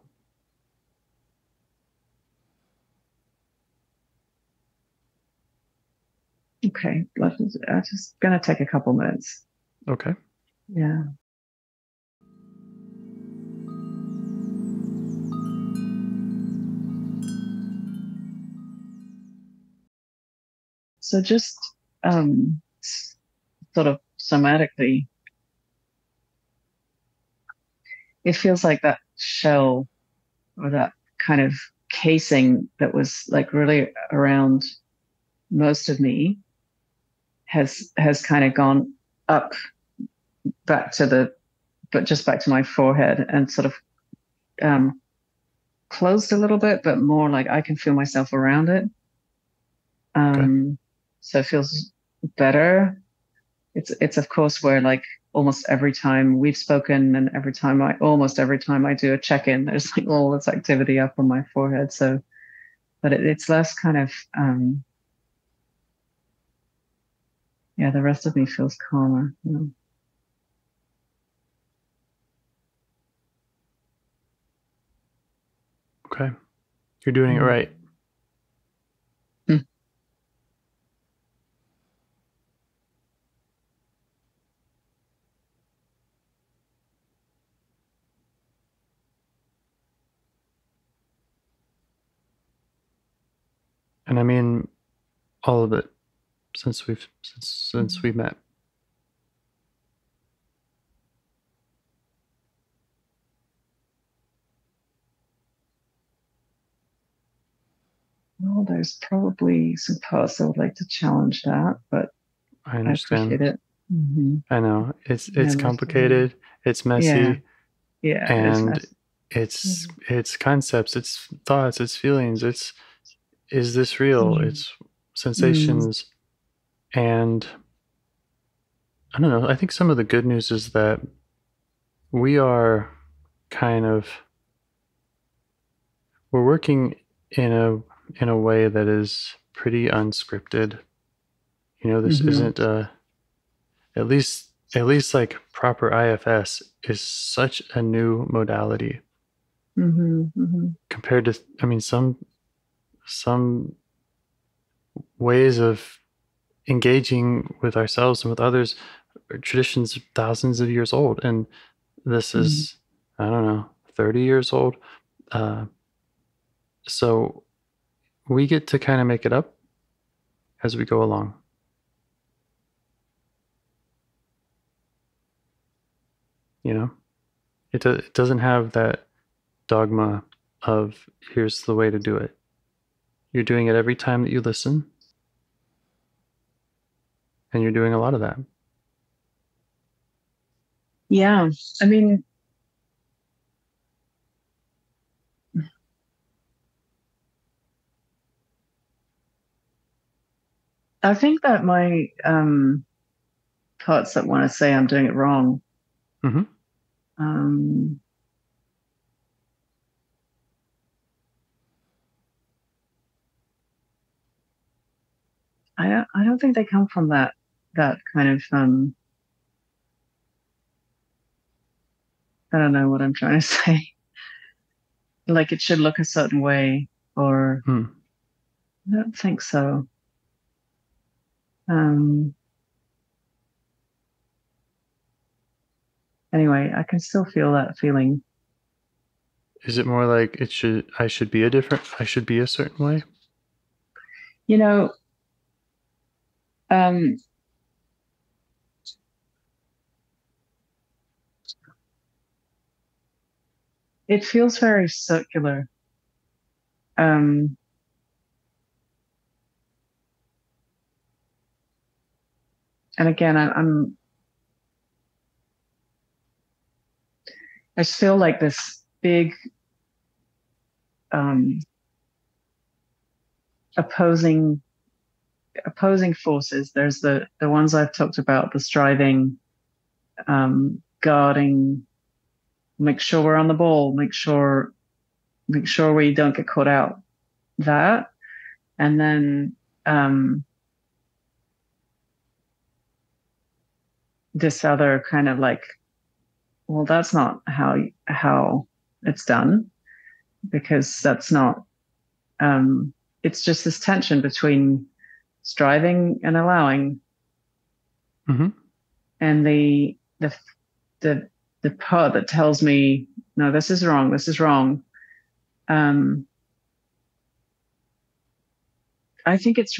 Okay, I'm just gonna take a couple minutes.
Okay.
Yeah. So just sort of somatically, it feels like that shell or that kind of casing that was like really around most of me has kind of gone up back to my forehead and sort of closed a little bit, but more like I can feel myself around it.
Okay.
So it feels better. It's of course where like almost every time we've spoken and almost every time I do a check-in, there's like all this activity up on my forehead. So, but it's less kind of, the rest of me feels calmer.
Okay. You're doing it right. And I mean all of it since we met.
Well, there's probably some parts I would like to challenge that, but
I understand.
I appreciate it.
I know it's complicated. It's messy.
Yeah.
And it's concepts, it's thoughts, it's feelings, is this real? It's sensations. And I don't know. I think some of the good news is that we are we're working in a way that is pretty unscripted. This isn't at least like proper IFS is such a new modality compared to, some ways of engaging with ourselves and with others are traditions thousands of years old. And this is, I don't know, 30 years old. So we get to kind of make it up as we go along. you know? It doesn't have that dogma of here's the way to do it. You're doing it every time that you listen, and you're doing a lot of that.
Yeah. I mean, I think that my parts that want to say I'm doing it wrong.
Mm-hmm.
I don't think they come from that kind of I don't know what I'm trying to say. Like it should look a certain way, or I don't think so. Anyway, I can still feel that feeling.
Is it more like I should be a certain way?
You know, it feels very circular. And again, I just feel like this big opposing forces. There's the ones I've talked about, the striving, guarding, make sure we're on the ball, make sure we don't get caught out. That, and then this other kind of like, well, that's not how it's done, because that's not. It's just this tension between striving and allowing, and the part that tells me, no, this is wrong. This is wrong. I think it's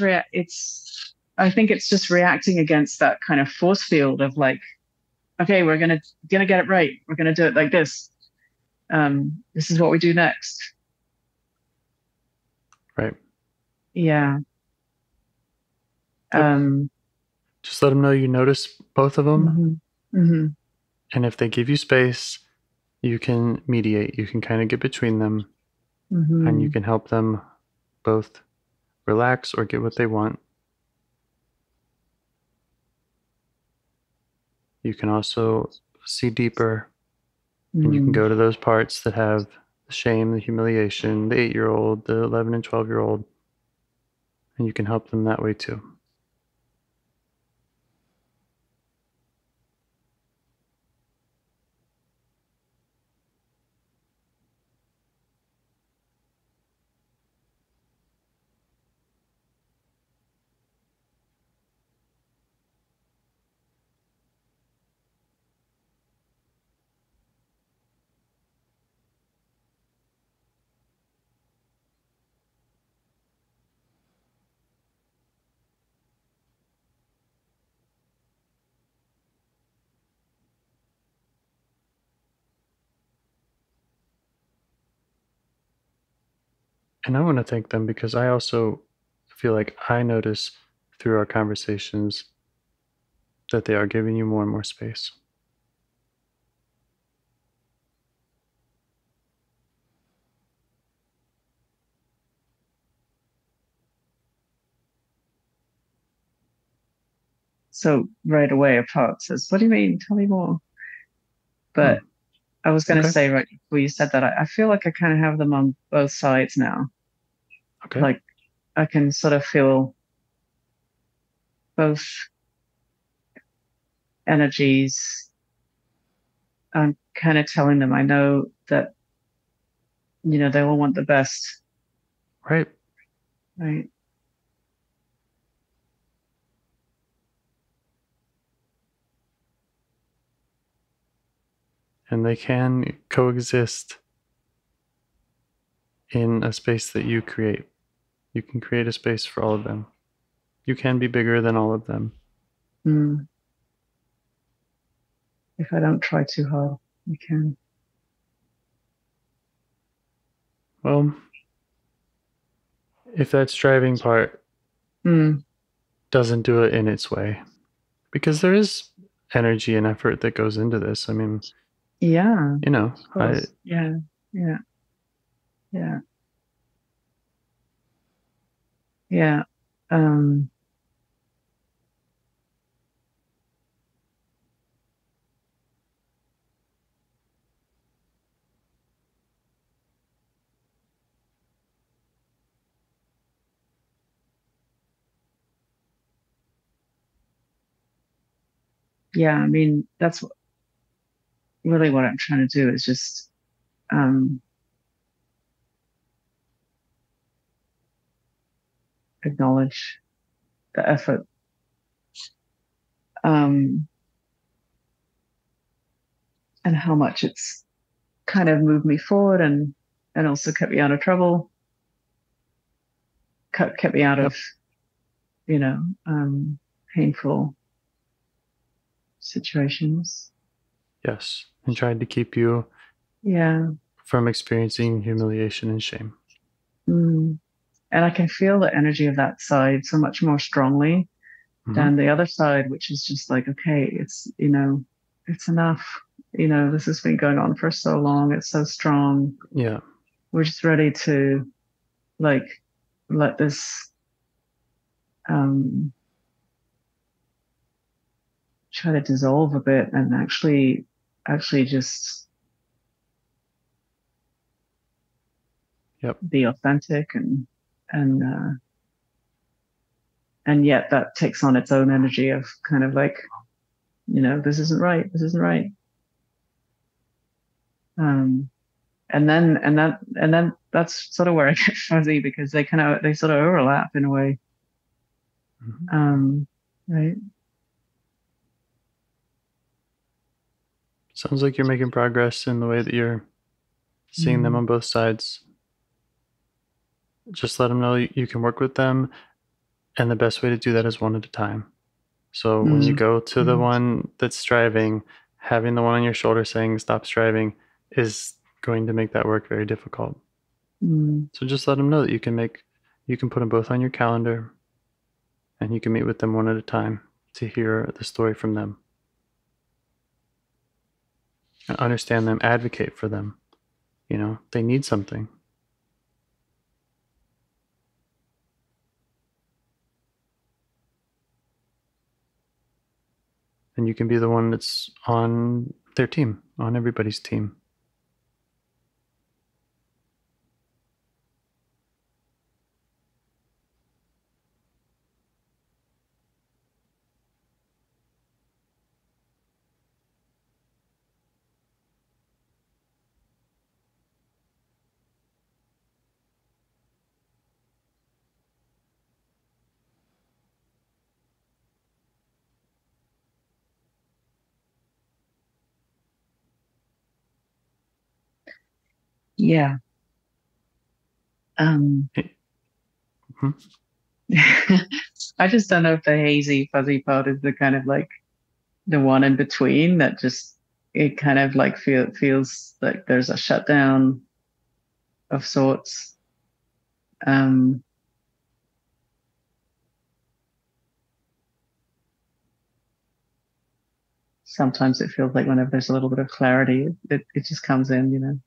just reacting against that kind of force field of like, okay, we're gonna get it right. We're gonna do it like this. This is what we do next.
Right.
Yeah.
Just let them know you notice both of them.
Mm-hmm.
And if they give you space, you can mediate. You can kind of get between them, and you can help them both relax or get what they want. You can also see deeper, and you can go to those parts that have the shame, the humiliation, the 8-year-old, the 11 and 12-year-old, and you can help them that way too. And I want to thank them because I also feel like I notice through our conversations that they are giving you more and more space.
So right away, a part says, "What do you mean? Tell me more." But I was going to say right before you said that, I feel like I kind of have them on both sides now.
Okay.
Like I can sort of feel both energies. I'm kind of telling them, I know that, they all want the best.
Right.
Right.
And they can coexist in a space that you create. You can create a space for all of them. You can be bigger than all of them.
If I don't try too hard. You can.
Well, if that striving part doesn't do it in its way, because there is energy and effort that goes into this. I mean,
yeah,
you know,
yeah. Yeah, I mean, that's really what I'm trying to do is just acknowledge the effort. And how much it's kind of moved me forward and also kept me out of trouble, kept me out of, painful situations.
Yes. And tried to keep you from experiencing humiliation and shame.
And I can feel the energy of that side so much more strongly than the other side, which is just like, okay, it's, it's enough. This has been going on for so long. It's so strong.
Yeah.
We're just ready to let this try to dissolve a bit and actually just be authentic and yet that takes on its own energy of kind of like, this isn't right. And then that's sort of where I get fuzzy because they sort of overlap in a way. Right.
Sounds like you're making progress in the way that you're seeing them on both sides. Just let them know you can work with them. And the best way to do that is one at a time. So when you go to the one that's striving, having the one on your shoulder saying stop striving is going to make that work very difficult. So just let them know that you can put them both on your calendar and you can meet with them one at a time to hear the story from them. And understand them, advocate for them. They need something. And you can be the one that's on their team, on everybody's team.
Yeah. I just don't know if the hazy, fuzzy part is the kind of like the one in between that just, it kind of like feels like there's a shutdown of sorts. Sometimes it feels like whenever there's a little bit of clarity, it just comes in,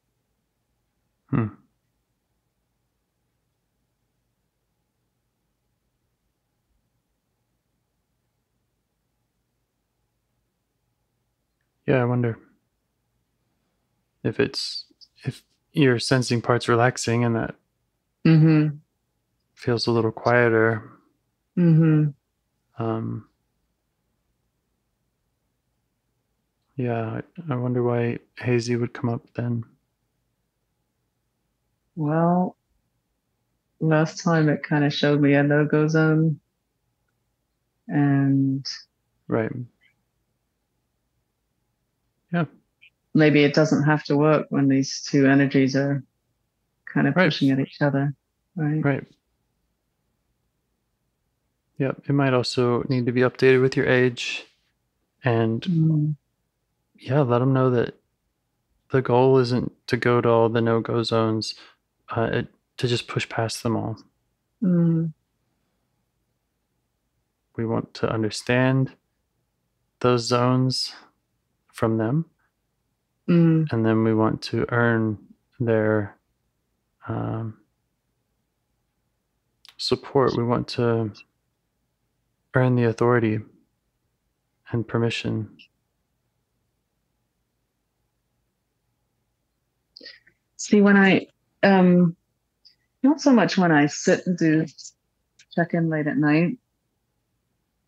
Yeah, I wonder if you're sensing parts relaxing and that feels a little quieter. Yeah, I wonder why hazy would come up then.
Well, last time it kind of showed me a no-go zone. And
right. Yeah.
Maybe it doesn't have to work when these two energies are kind of pushing at each other. Right.
Right. Yep. It might also need to be updated with your age. And let them know that the goal isn't to go to all the no-go zones, to just push past them all.
Mm.
We want to understand those zones from them. And then we want to earn their support. We want to earn the authority and permission.
See, when I, not so much when I sit and do check-in late at night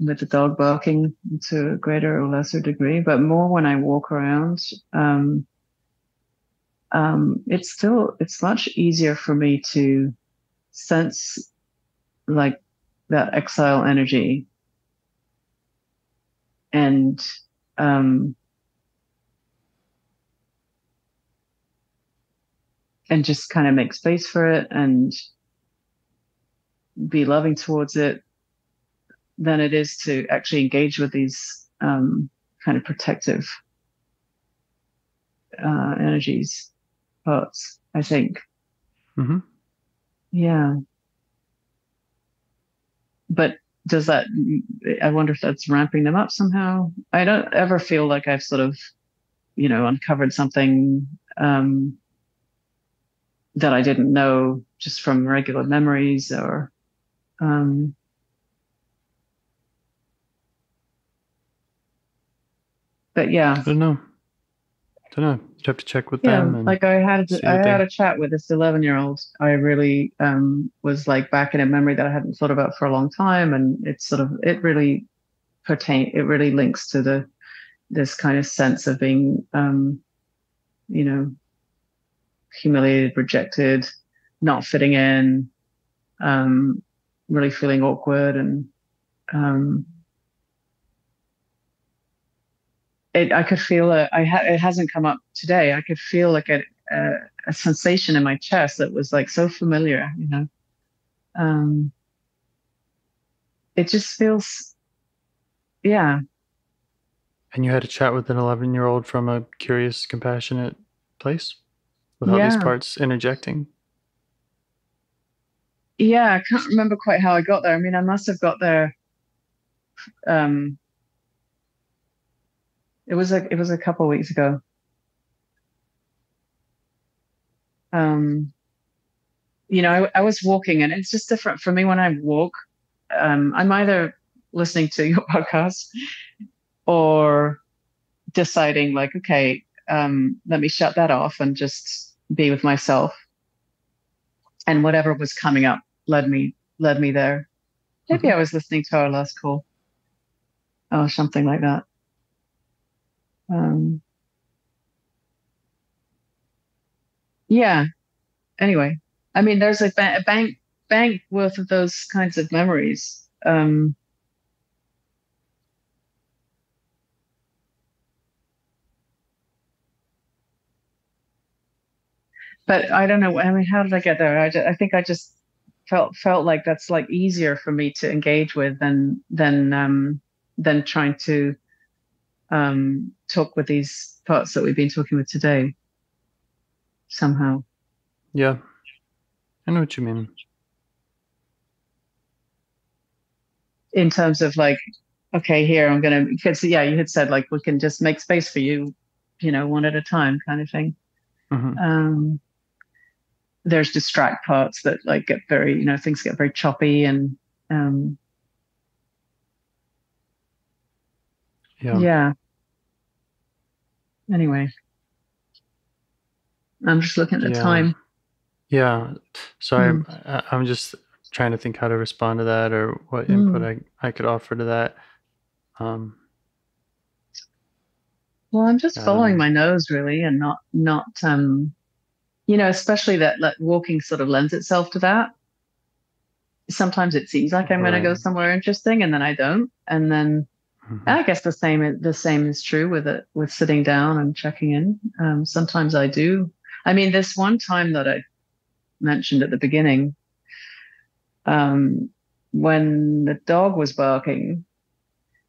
with the dog barking to a greater or lesser degree, but more when I walk around, it's much easier for me to sense like that exile energy and just kind of make space for it and be loving towards it than it is to actually engage with these kind of protective energies, parts, I think.
Mm-hmm.
Yeah. But does that, I wonder if that's ramping them up somehow. I don't ever feel like I've sort of, uncovered something that I didn't know just from regular memories or but yeah.
I don't know. You'd have to check with them. And
like I had a chat with this 11-year-old. I really was like back in a memory that I hadn't thought about for a long time, and it really links to this kind of sense of being humiliated, rejected, not fitting in, really feeling awkward, and I could feel it hasn't come up today. I could feel like a sensation in my chest that was like so familiar, it just feels, yeah.
And you had a chat with an 11-year-old from a curious, compassionate place with all these parts interjecting?
Yeah, I can't remember quite how I got there. I mean, I must have got there. It was a couple of weeks ago. I was walking, and it's just different for me when I walk. I'm either listening to your podcast or deciding like, okay, let me shut that off and just be with myself. And whatever was coming up led me there. Maybe I was listening to our last call or something like that. Yeah. Anyway, I mean, there's a bank worth of those kinds of memories. But I don't know. I mean, how did I get there? I think I just felt like that's like easier for me to engage with than trying to talk with these parts that we've been talking with today. Somehow.
Yeah, I know what you mean.
In terms of like, okay, here because you had said like we can just make space for you, one at a time, kind of thing.
Mm-hmm.
There's distract parts that like get very, things get very choppy and yeah. Anyway, I'm just looking at the time.
Yeah. Sorry, I'm just trying to think how to respond to that or what input I could offer to that. Well,
I'm just following my nose really, and not especially that walking sort of lends itself to that. Sometimes it seems like I'm going to go somewhere interesting, and then I don't. And then I guess the same is true with sitting down and checking in. Sometimes I do. I mean, this one time that I mentioned at the beginning, when the dog was barking,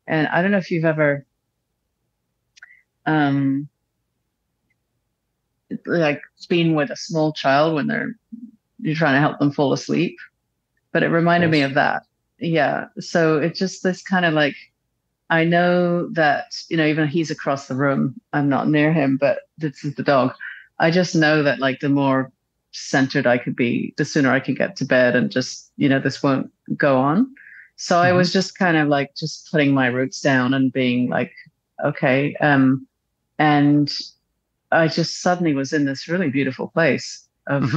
and I don't know if you've ever like being with a small child when you're trying to help them fall asleep. But it reminded me of that. Yeah. So it's just this kind of like, I know that, even though he's across the room, I'm not near him, but this is the dog. I just know that like the more centered I could be, the sooner I can get to bed and just, this won't go on. So I was just kind of like just putting my roots down and being like, okay. And I just suddenly was in this really beautiful place of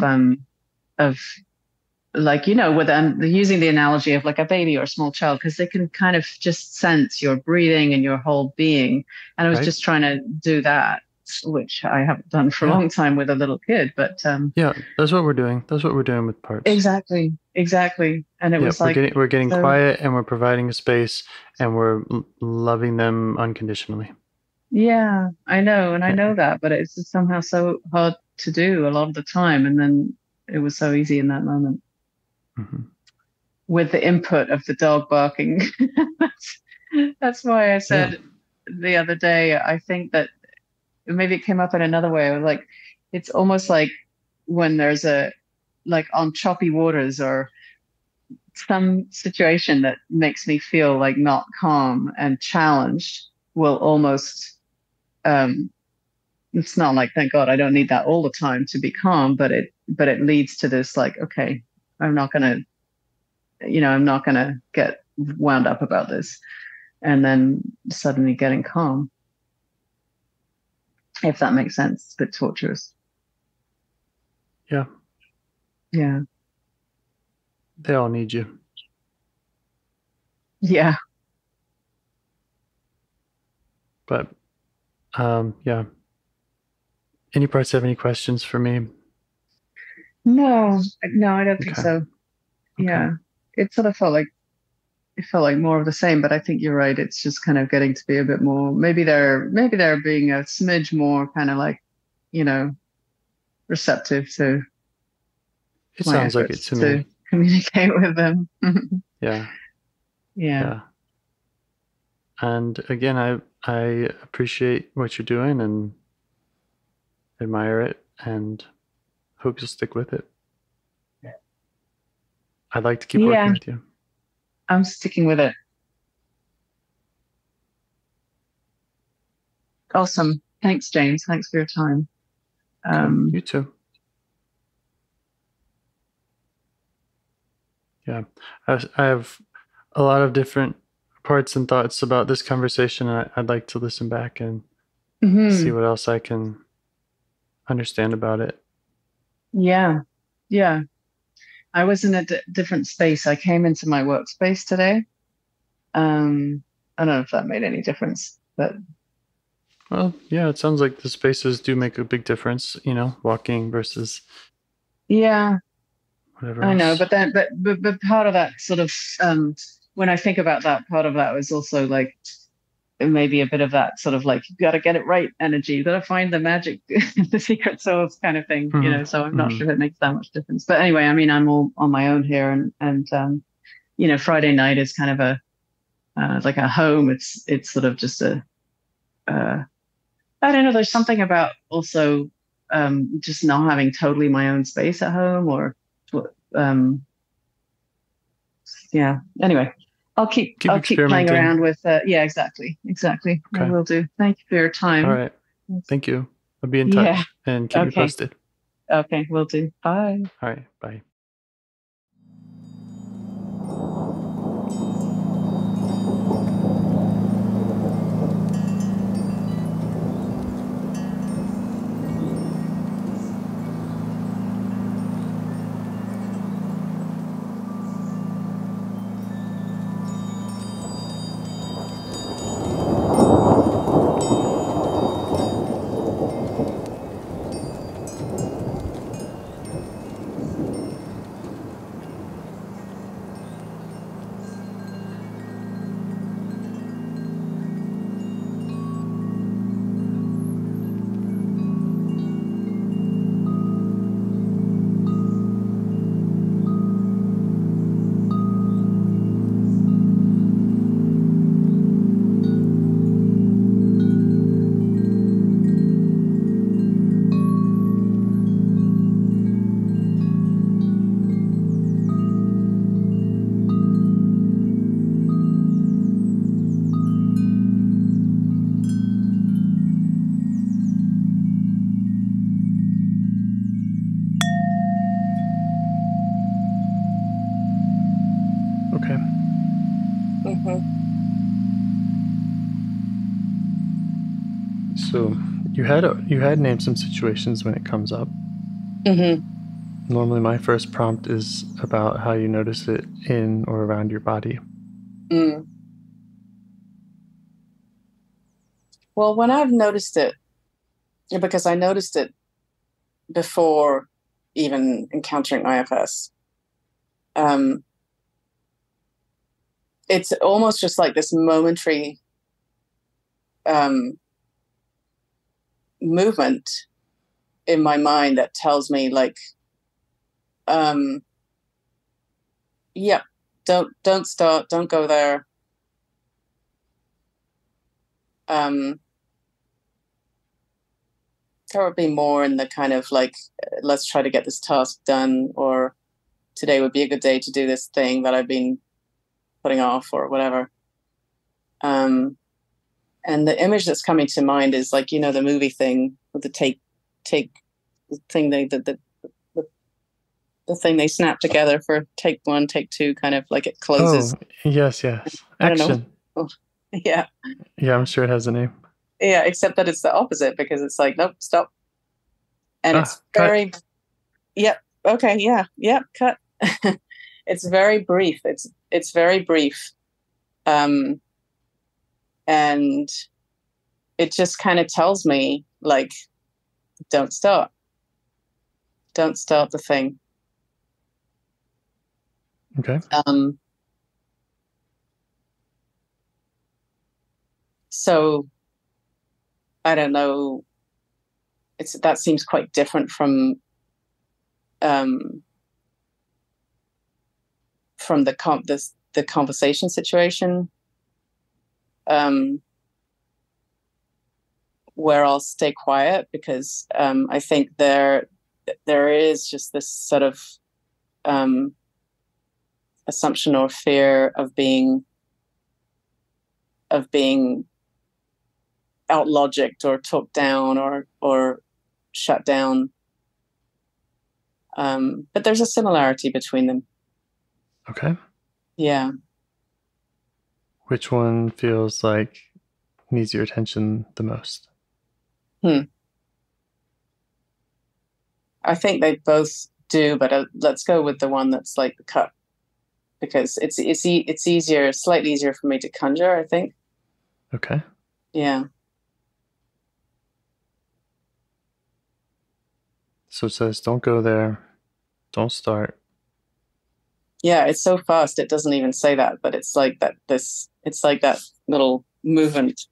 like, with using the analogy of like a baby or a small child, because they can kind of just sense your breathing and your whole being. And I was just trying to do that, which I haven't done for a long time with a little kid. But
yeah, that's what we're doing. That's what we're doing with parts.
Exactly. And it was like
we're getting quiet, and we're providing a space, and we're loving them unconditionally.
Yeah, I know, and I know that, but it's just somehow so hard to do a lot of the time. And then it was so easy in that moment. With the input of the dog barking. That's why I said the other day, I think that maybe it came up in another way. I was like, it's almost like when there's like on choppy waters or some situation that makes me feel like not calm and challenged will almost, it's not like, thank God I don't need that all the time to be calm, but it leads to this like, okay, I'm not going to get wound up about this. And then suddenly getting calm. If that makes sense. It's a bit torturous.
Yeah.
Yeah.
They all need you.
Yeah.
But, yeah. Any parts have any questions for me?
No, I don't think so. Okay. Yeah. It sort of felt like more of the same, but I think you're right. It's just kind of getting to be a bit more, maybe they're being a smidge more kind of like, receptive to
it sounds like it to me.
Communicate with them.
Yeah. And again, I appreciate what you're doing and admire it and hope you'll stick with it. I'd like to keep working with you.
I'm sticking with it. Awesome. Thanks, James. Thanks for your time.
You too. Yeah. I have a lot of different parts and thoughts about this conversation, and I'd like to listen back and see what else I can understand about it.
Yeah. I was in a different space. I came into my workspace today. I don't know if that made any difference, but.
Well, yeah, it sounds like the spaces do make a big difference, walking versus.
Yeah.
Whatever
I know, but part of that sort of, when I think about that, part of that was also like, maybe a bit of that sort of like, you got to get it right energy. You got to find the magic, the secret sauce kind of thing, so I'm not sure if it makes that much difference. But anyway, I mean, I'm all on my own here and Friday night is kind of like a home. It's sort of just I don't know. There's something about also just not having totally my own space at home or, anyway. I'll keep playing around with exactly. Okay. I will do. Thank you for your time.
All right. Thank you. I'll be in touch and keep you posted.
Okay, will do. Bye.
All right, bye. Okay. So you had named some situations when it comes up. Normally my first prompt is about how you notice it in or around your body.
Well, when I've noticed it, because I noticed it before even encountering IFS, it's almost just like this momentary movement in my mind that tells me like, yeah, don't start, don't go there. There would be more in the kind of like, let's try to get this task done, or today would be a good day to do this thing that I've been putting off, or whatever. And the image that's coming to mind is like, the movie thing with the take thing, the thing they snap together for take one, take two, kind of like it closes.
Oh, yes. Action.
Oh, yeah.
Yeah, I'm sure it has a name.
Yeah, except that it's the opposite, because it's like, nope, stop. And it's very, cut. Yep. Okay. Yeah. Cut. It's very brief. It's very brief. And it just kind of tells me like, don't start the thing.
Okay.
So I don't know. That seems quite different from the conversation situation, where I'll stay quiet, because I think there is just this sort of assumption or fear of being out-logicked or talked down or shut down. But there's a similarity between them.
Okay.
Yeah.
Which one feels like needs your attention the most?
I think they both do, but let's go with the one that's like the cut, because it's easier, slightly easier for me to conjure, I think.
Okay.
Yeah.
So it says, don't go there, don't start.
Yeah, it's so fast it doesn't even say that, but it's like that. It's like that little movement,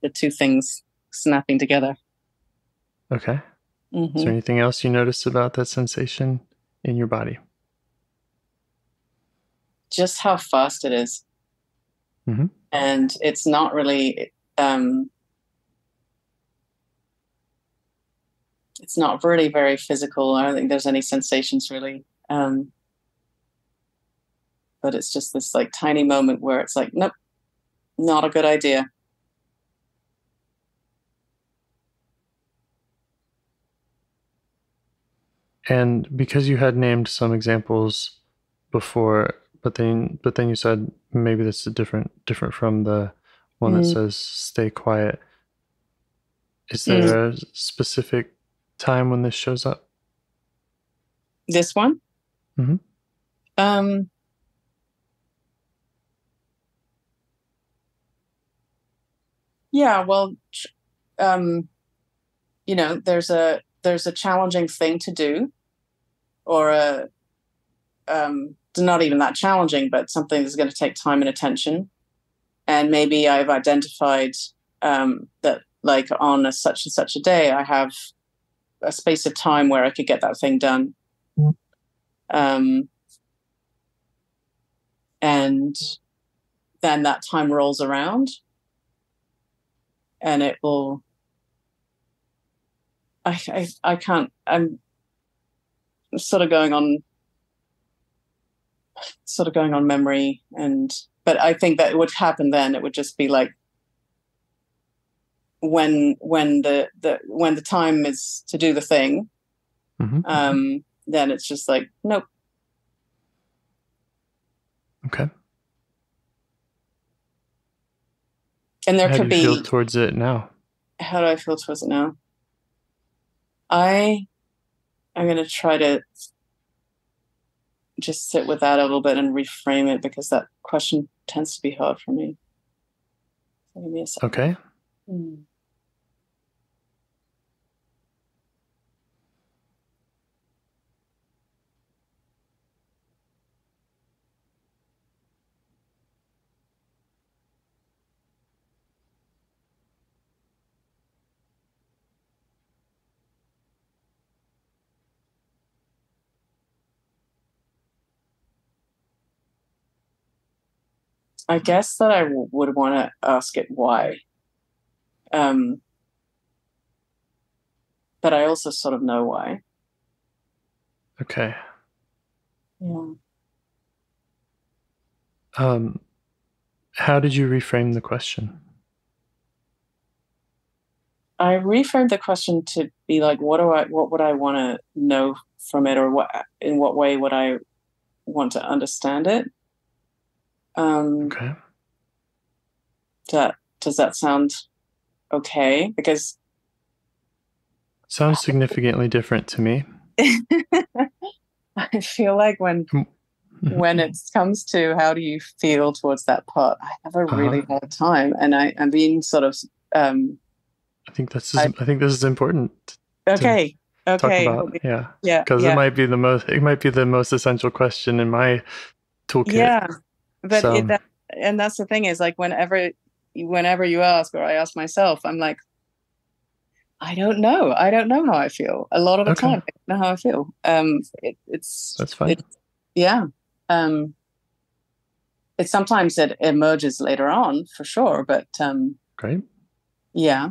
the two things snapping together.
Okay. Is there anything else you noticed about that sensation in your body?
Just how fast it is. And it's not really, it's not really very physical. I don't think there's any sensations really. But it's just this like tiny moment where it's like, nope, not a good idea.
And because you had named some examples before, but then you said maybe this is different from the one that says stay quiet. Is there a specific time when this shows up?
This one? Yeah, well, there's a challenging thing to do, or not even that challenging, but something that's going to take time and attention. And maybe I've identified that like on such and such a day, I have a space of time where I could get that thing done. And then that time rolls around, and it will, I can't, I'm sort of going on memory, but I think that it would happen then. It would just be like when the time is to do the thing, then it's just like, nope.
Okay.
And there
How
could
do you
be...
feel towards it now?
How do I feel towards it now? I'm going to try to just sit with that a little bit and reframe it, because that question tends to be hard for me. So give me a second.
Okay.
I guess that I would want to ask it why. But I also sort of know why.
Okay.
Yeah.
How did you reframe the question?
I reframed the question to be like, what would I want to know from it, or in what way would I want to understand it?
Okay.
Does that sound okay? Because
sounds significantly different to me.
I feel like when it comes to how do you feel towards that part, I have a really hard time, and I'm being sort of.
I think this is important.
Okay.
Talk about, yeah, because it might be the most essential question in my toolkit.
Yeah, but and that's the thing is, like, whenever you ask, or I ask myself, I'm like, I don't know how I feel a lot of the time. I don't know how I feel. That's
fine.
It sometimes it emerges later on, for sure, but
great.
Yeah.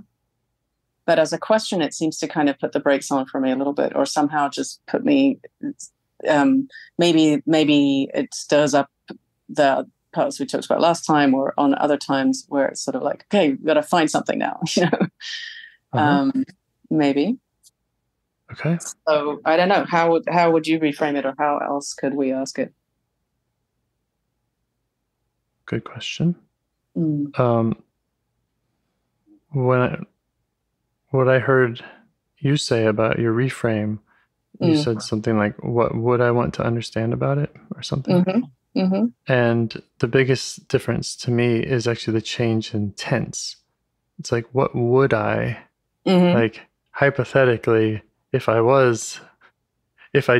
But as a question, it seems to kind of put the brakes on for me a little bit, or somehow just put me, maybe it stirs up the parts we talked about last time, or on other times where it's sort of like, okay, we've got to find something now, maybe.
Okay.
So I don't know, how would you reframe it, or how else could we ask it?
Good question. What I heard you say about your reframe, you said something like, what would I want to understand about it, or something? And the biggest difference to me is actually the change in tense. It's like, what would I, like, hypothetically, if I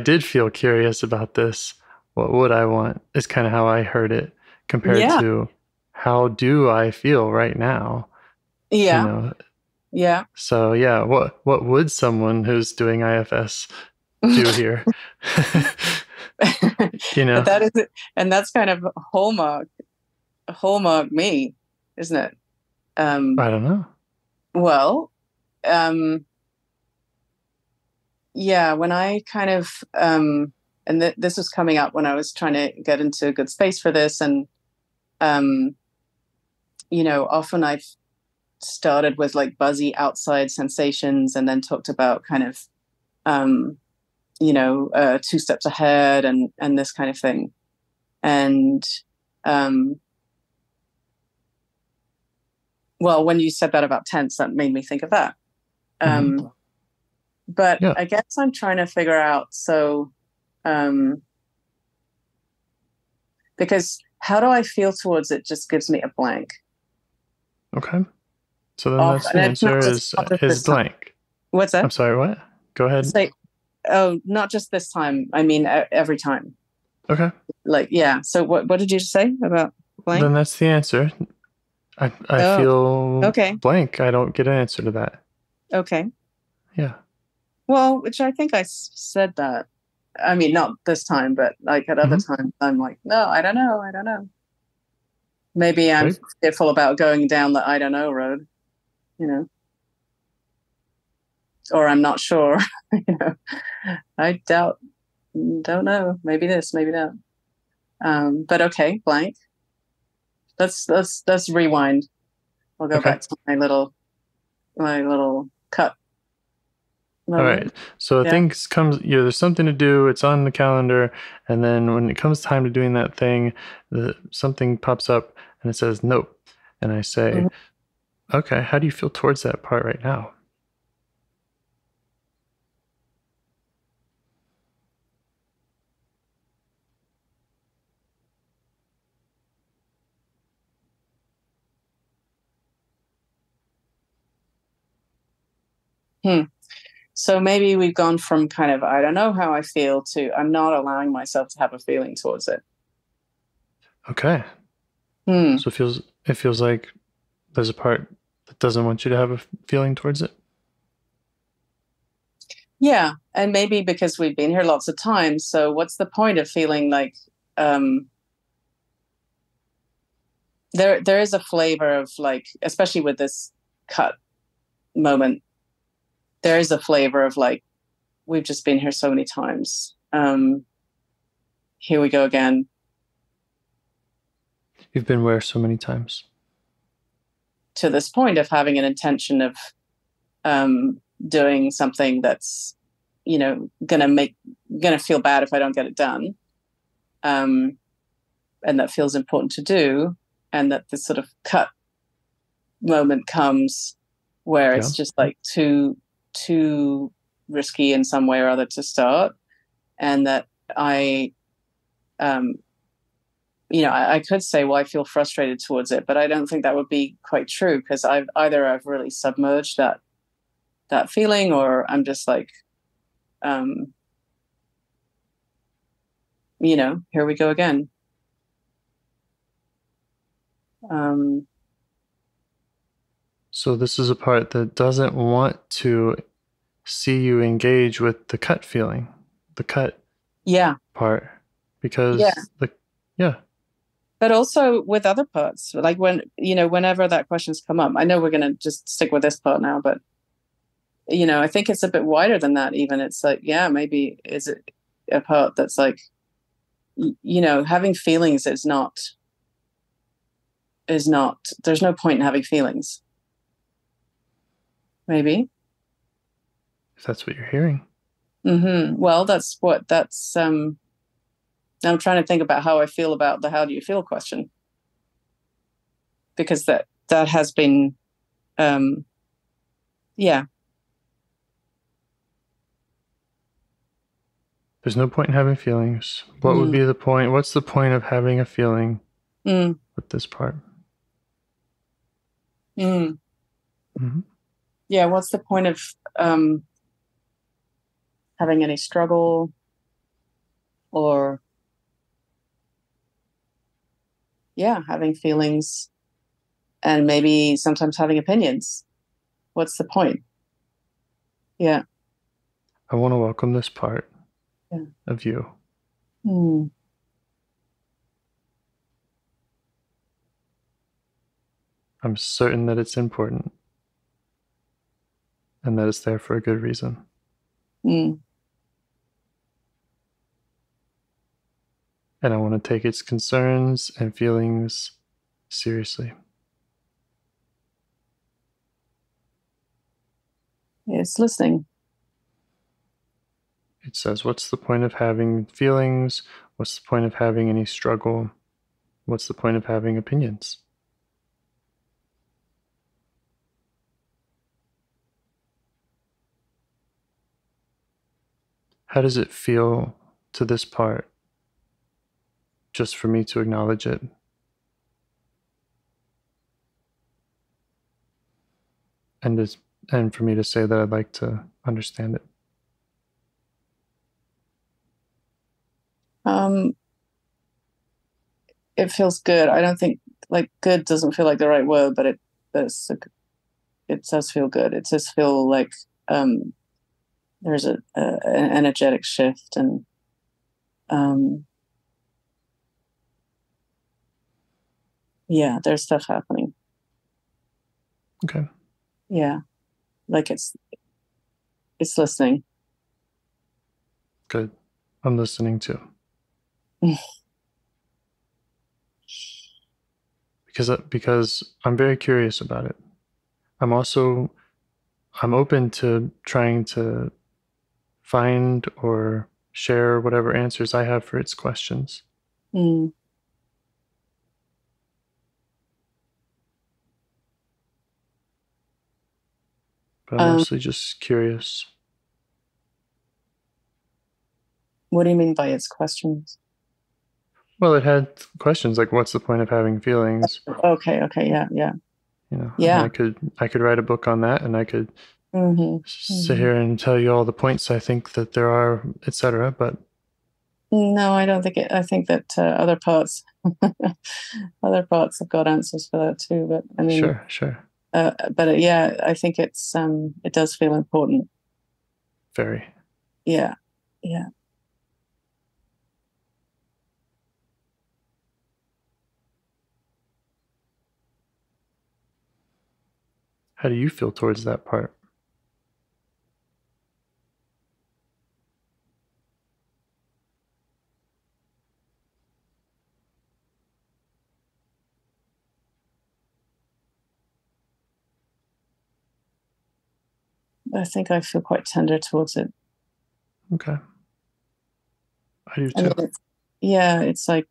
did feel curious about this, what would I want, is kind of how I heard it, compared to how do I feel right now?
Yeah. Yeah.
So yeah, what would someone who's doing IFS do here?
But that is it, and that's kind of hallmark me, isn't it?
I don't know.
Well, yeah, when I kind of and this was coming up when I was trying to get into a good space for this, and often I've started with like buzzy outside sensations, and then talked about kind of 2 steps ahead, and this kind of thing. And well, when you said that about tense, that made me think of that. But yeah. I guess I'm trying to figure out, so because how do I feel towards it just gives me a blank.
Okay. So then that's the answer is blank.
What's that?
I'm sorry, what? Go ahead.
Not just this time. I mean, every time.
Okay.
Like, yeah. So what did you say about blank?
Then that's the answer. I feel blank. I don't get an answer to that. Okay. Yeah.
Well, which I think I said that. I mean, not this time, but like at other times, I'm like, no, I don't know. Maybe I'm fearful about going down the I don't know road, or I'm not sure, I don't know. Maybe this, maybe that. But okay, blank. Let's rewind. I'll go back to my little cut.
All right. So things comes, there's something to do. It's on the calendar. And then when it comes time to doing that thing, something pops up and it says, nope. And I say, okay, how do you feel towards that part right now?
So maybe we've gone from kind of, I don't know how I feel, to I'm not allowing myself to have a feeling towards it.
Okay. So it feels like there's a part that doesn't want you to have a feeling towards it.
Yeah. And maybe because we've been here lots of times. So what's the point of feeling like there is a flavor of like, especially with this cut moment, there is a flavor of like, we've just been here so many times. Here we go again.
You've been where so many times?
To this point of having an intention of doing something that's, gonna feel bad if I don't get it done. And that feels important to do. And that this sort of cut moment comes where it's just like too risky in some way or other to start. And that I could say, well, I feel frustrated towards it, but I don't think that would be quite true, because I've really submerged that feeling, or I'm just like, here we go again.
So this is a part that doesn't want to see you engage with the cut feeling, the cut part, because
But also with other parts, like whenever that question's come up, I know we're going to just stick with this part now, but I think it's a bit wider than that. Even it's like, maybe is it a part that's like, having feelings is not, there's no point in having feelings. Maybe.
If that's what you're hearing.
Well, I'm trying to think about how I feel about the how do you feel question. Because that has been, There's
no point in having feelings. What would be the point? What's the point of having a feeling with this part?
Yeah, what's the point of having any struggle or having feelings, and maybe sometimes having opinions? What's the point? Yeah.
I want to welcome this part of you. I'm certain that it's important and that it's there for a good reason. And I want to take its concerns and feelings seriously.
It's listening.
It says, what's the point of having feelings? What's the point of having any struggle? What's the point of having opinions? How does it feel to this part just for me to acknowledge it? And for me to say that I'd like to understand it?
It feels good. I don't think, like, good doesn't feel like the right word, but it does feel good. It does feel like there's an energetic shift, and there's stuff happening.
Okay.
Yeah, like it's listening.
Good. I'm listening too. Because I'm very curious about it. I'm also I'm open to trying to find or share whatever answers I have for its questions.
Mm.
But I'm mostly just curious.
What do you mean by its questions?
Well, it had questions like, what's the point of having feelings?
Okay, yeah.
You know,
yeah.
I could write a book on that, and I could sit here and tell you all the points I think that there are, etc. But
no, I don't think it. I think that other parts have got answers for that too. But I mean,
sure.
But yeah, I think it's it does feel important.
Very.
Yeah.
How do you feel towards that part?
I think I feel quite tender towards it.
Okay. I do too.
It's like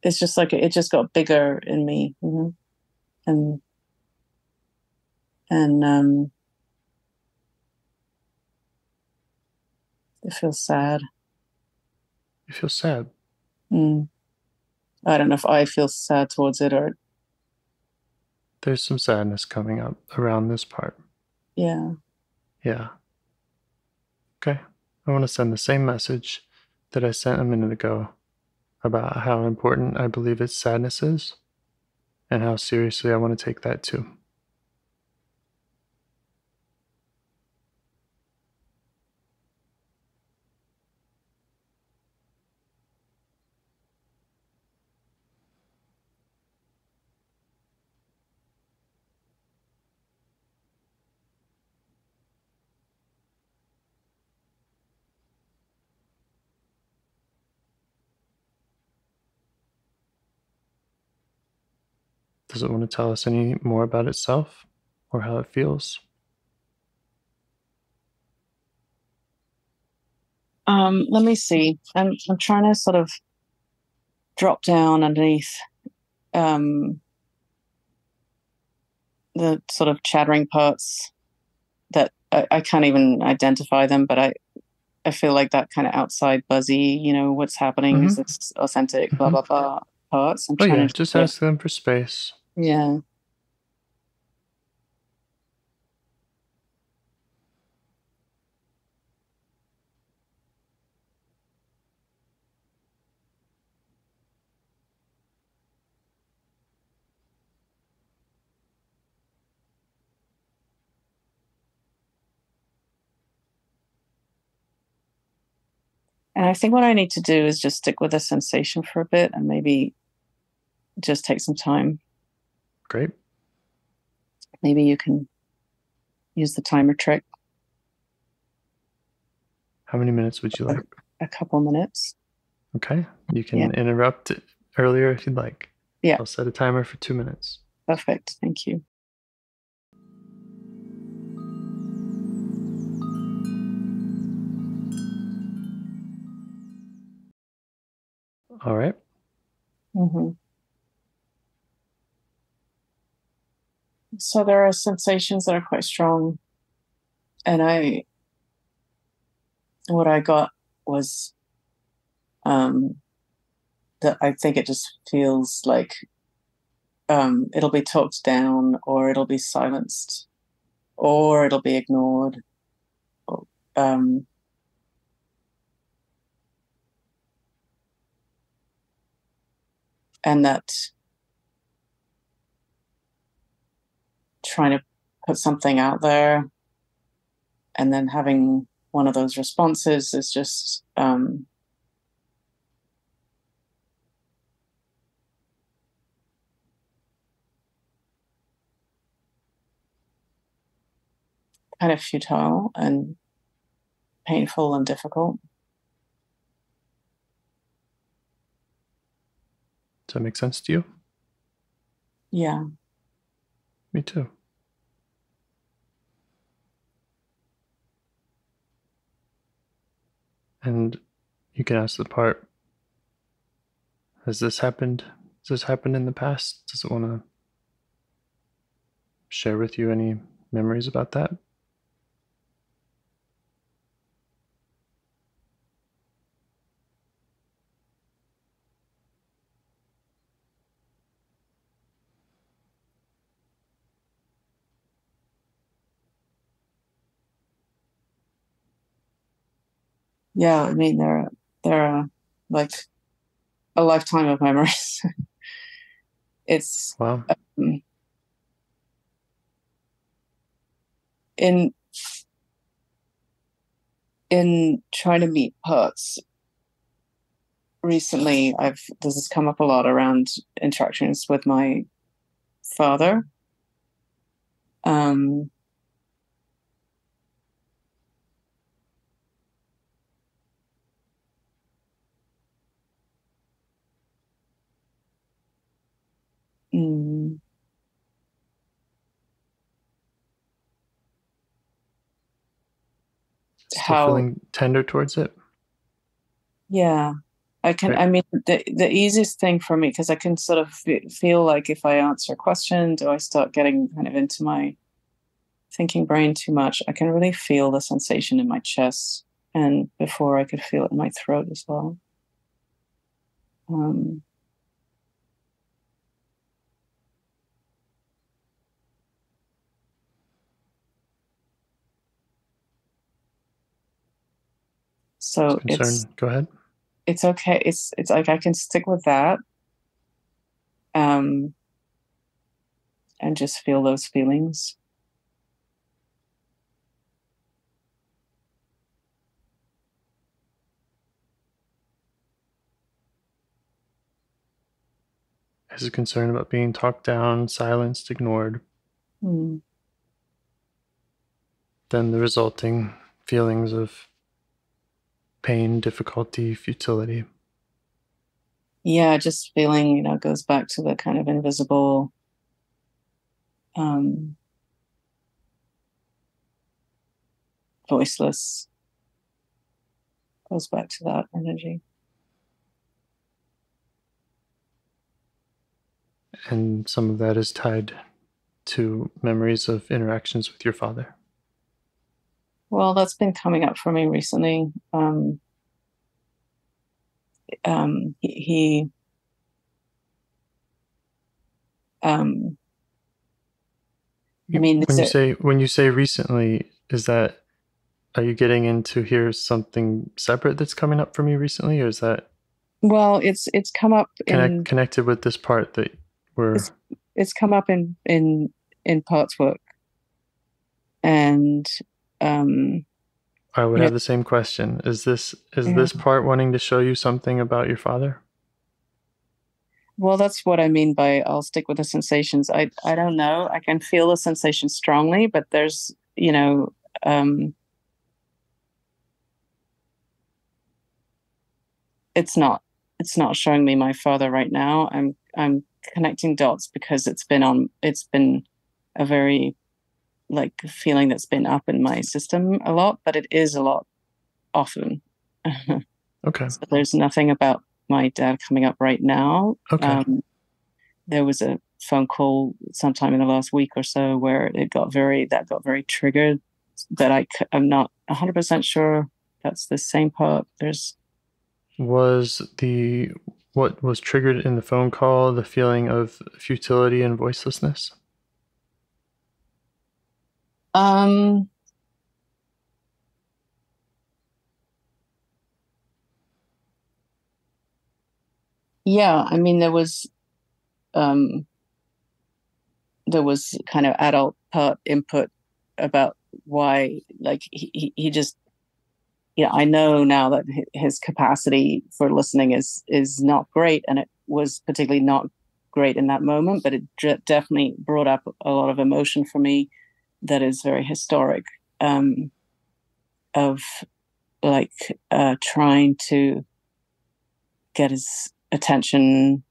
it's just like it just got bigger in me, and it feels sad.
You feel sad?
I don't know if I feel sad towards it or.
There's some sadness coming up around this part.
Yeah.
Okay. I want to send the same message that I sent a minute ago about how important I believe its sadness is and how seriously I want to take that too. Does it want to tell us any more about itself or how it feels?
Let me see. I'm trying to sort of drop down underneath the sort of chattering parts that I can't even identify them, but I feel like that kind of outside buzzy, what's happening is this authentic, blah, blah, blah parts. I'm trying to
just ask them for space.
Yeah. And I think what I need to do is just stick with the sensation for a bit and maybe just take some time.
Great.
Maybe you can use the timer trick.
How many minutes would you like?
A couple minutes.
Okay. You can interrupt it earlier if you'd like.
Yeah.
I'll set a timer for 2 minutes.
Perfect. Thank you.
All right.
So there are sensations that are quite strong. And what I got was that I think it just feels like it'll be talked down, or it'll be silenced, or it'll be ignored. And that trying to put something out there and then having one of those responses is just kind of futile and painful and difficult.
Does that make sense to you?
Yeah.
Me too. And you can ask the part, has this happened? Has this happened in the past? Does it want to share with you any memories about that?
Yeah, I mean, there are like a lifetime of memories. It's
wow.
In trying to meet parts recently, this has come up a lot around interactions with my father.
Still feeling tender towards it?
Yeah. I can, right. I mean, the easiest thing for me, because I can sort of feel like if I answer a question, do I start getting kind of into my thinking brain too much? I can really feel the sensation in my chest, and before I could feel it in my throat as well. So
go ahead.
It's okay. It's like I can stick with that, and just feel those feelings.
Is a concern about being talked down, silenced, ignored. Then the resulting feelings of pain, difficulty, futility.
Yeah, just feeling, goes back to the kind of invisible, voiceless, goes back to that energy.
And some of that is tied to memories of interactions with your father.
Well, that's been coming up for me recently. He I mean,
when you say recently, are you getting into here's something separate that's coming up for me recently, or is that?
Well, it's come up
connected with this part that
it's come up in parts work, and
I would have the same question. Is this part wanting to show you something about your father?
Well, that's what I mean by I'll stick with the sensations. I don't know. I can feel the sensation strongly, but there's, it's not showing me my father right now. I'm connecting dots because it's been a very feeling that's been up in my system a lot, but it is a lot often.
Okay.
So there's nothing about my dad coming up right now.
Okay.
There was a phone call sometime in the last week or so where that got very triggered, that I'm not 100% sure that's the same part.
What was triggered in the phone call, the feeling of futility and voicelessness?
Yeah, I mean, there was kind of adult part input about why, he just, I know now that his capacity for listening is not great, and it was particularly not great in that moment, but it definitely brought up a lot of emotion for me that is very historic, of trying to get his attention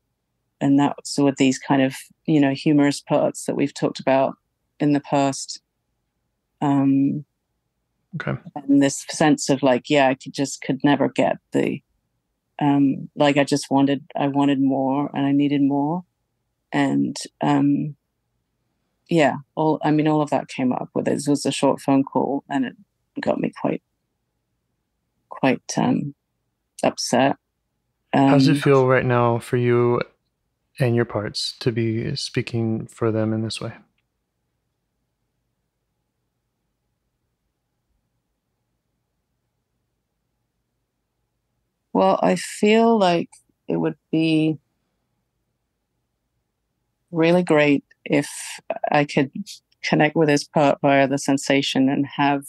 that's with these kind of, humorous parts that we've talked about in the past.
Okay.
And this sense of like, I could never get the, like I wanted more and I needed more. And, all of that came up with it. It was a short phone call and it got me quite upset.
How does it feel right now for you and your parts to be speaking for them in this way?
Well, I feel like it would be really great if I could connect with his part via the sensation and have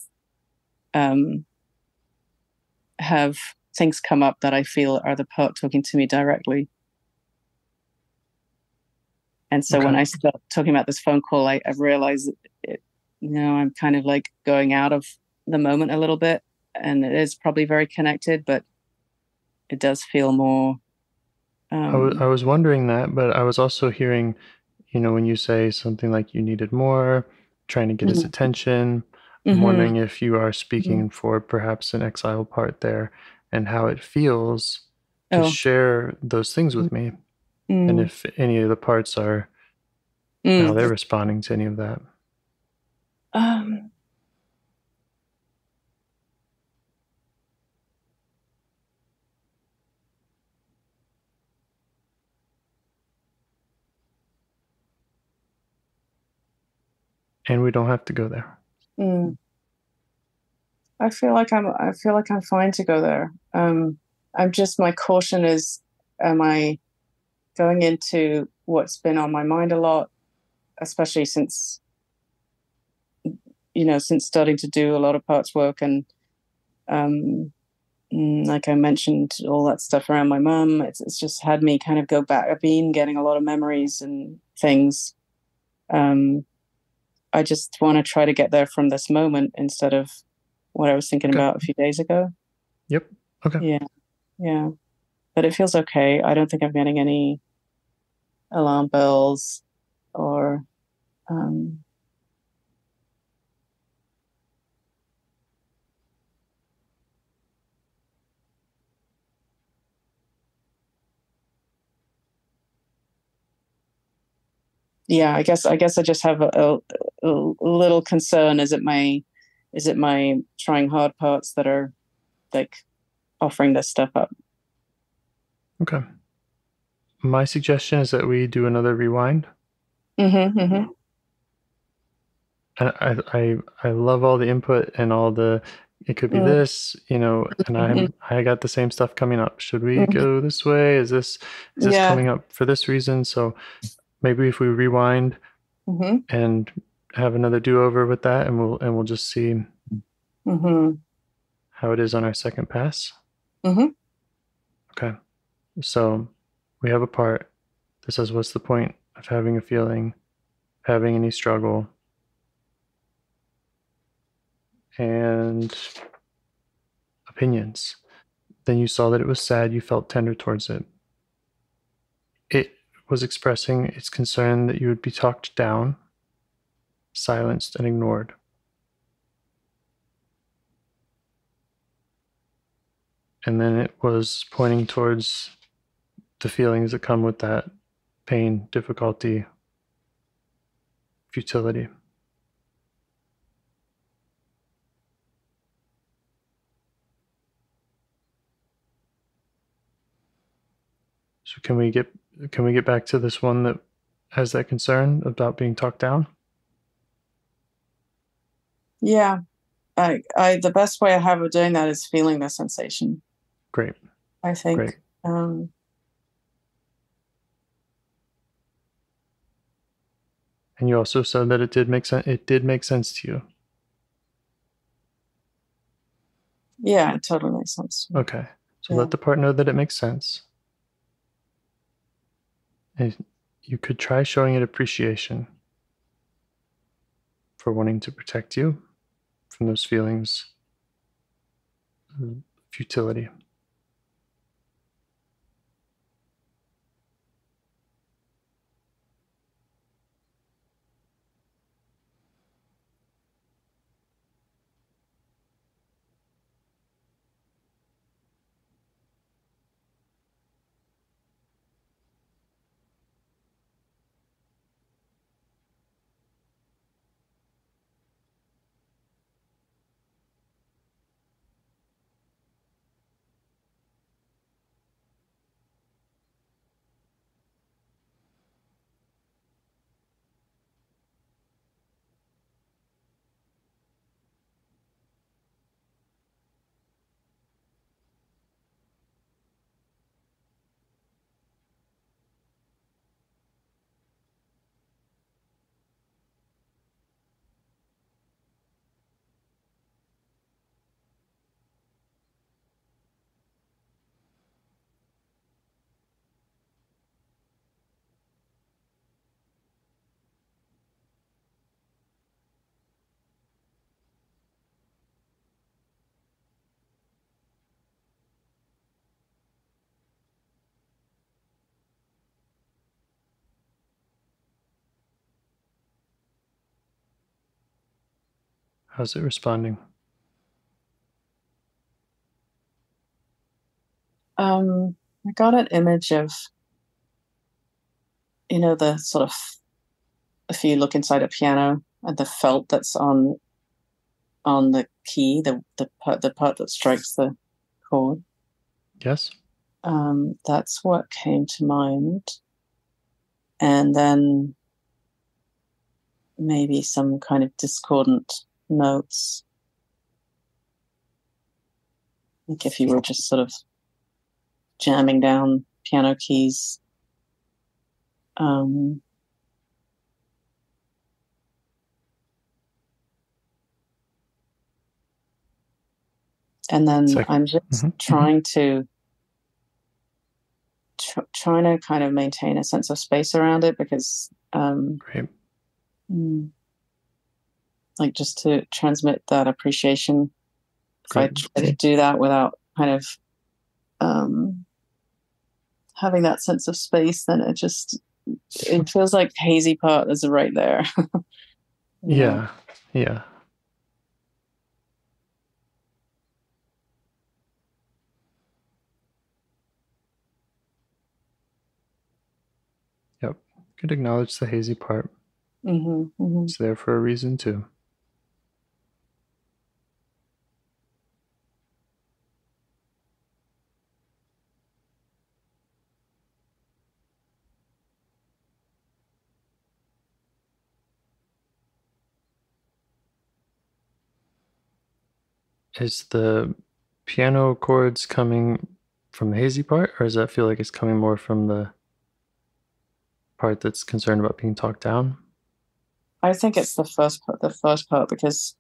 things come up that I feel are the part talking to me directly. And so when I start talking about this phone call, I realize it, I'm kind of like going out of the moment a little bit, and it is probably very connected, but it does feel more.
I was wondering that, but I was also hearing, when you say something like you needed more, trying to get his attention, I'm wondering if you are speaking for perhaps an exile part there and how it feels to share those things with me. And if any of the parts are, how they're responding to any of that. And we don't have to go there.
I feel like I'm fine to go there. My caution is, am I going into what's been on my mind a lot, especially since starting to do a lot of parts work and, like I mentioned, all that stuff around my mum. It's just had me kind of go back. I've been getting a lot of memories and things. I just want to try to get there from this moment instead of what I was thinking about a few days ago.
Yep. Okay.
Yeah. But it feels okay. I don't think I'm getting any alarm bells or I guess I just have a little concern. Is it my trying hard parts that are like offering this stuff up?
Okay. My suggestion is that we do another rewind.
And
I love all the input and all the, it could be this, and I got the same stuff coming up. Should we go this way? Is this coming up for this reason? So maybe if we rewind and have another do-over with that, and we'll just see how it is on our second pass. Okay. So we have a part that says, what's the point of having a feeling, having any struggle? And opinions. Then you saw that it was sad. You felt tender towards it. It was expressing its concern that you would be talked down, silenced, and ignored. And then it was pointing towards the feelings that come with that: pain, difficulty, futility. So can we get back to this one that has that concern about being talked down?
Yeah. The best way I have of doing that is feeling the sensation.
Great.
I think.
Great. And you also said that it did make sense. It did make sense to you.
Yeah, it totally makes sense.
Okay. So let the part know that it makes sense. And you could try showing it appreciation for wanting to protect you from those feelings of futility. How's it responding?
I got an image of, the sort of, if you look inside a piano and the felt that's on the key, the part that strikes the chord.
Yes.
That's what came to mind. And then maybe some kind of discordant notes. Like if you were just sort of jamming down piano keys. And then I'm just trying to kind of maintain a sense of space around it, because
Great.
like just to transmit that appreciation. If I try to do that without kind of having that sense of space, then it feels like hazy part is right there.
Yeah. Yep. Could acknowledge the hazy part. It's there for a reason too. Is the piano chords coming from the hazy part, or does that feel like it's coming more from the part that's concerned about being talked down?
I think it's the first part, because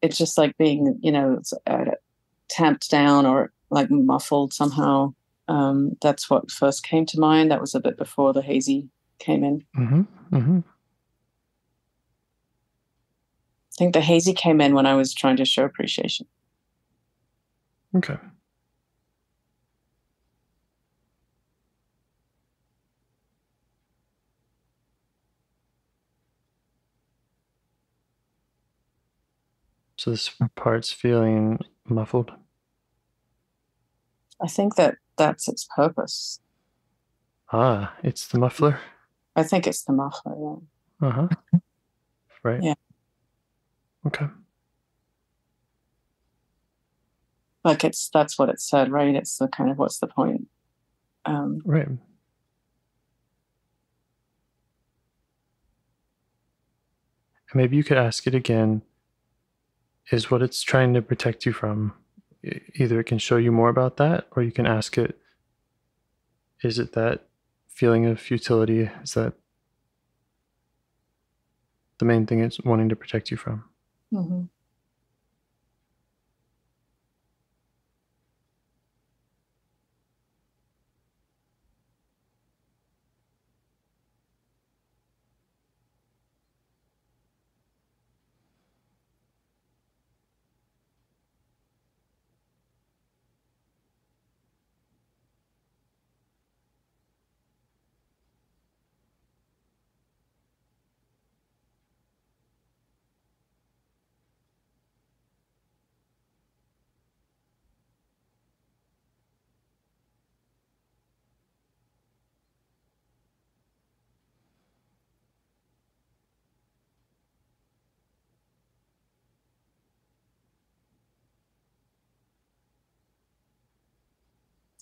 it's just like being, tamped down or like muffled somehow. That's what first came to mind. That was a bit before the hazy came in. I think the hazy came in when I was trying to show appreciation.
Okay. So this part's feeling muffled?
I think that's its purpose.
It's the muffler?
I think it's the muffler, yeah.
Right.
Yeah.
Okay.
Like that's what it said, right? It's the kind of, what's the point?
Right. Maybe you could ask it again, is what it's trying to protect you from. Either it can show you more about that, or you can ask it, is it that feeling of futility? Is that the main thing it's wanting to protect you from?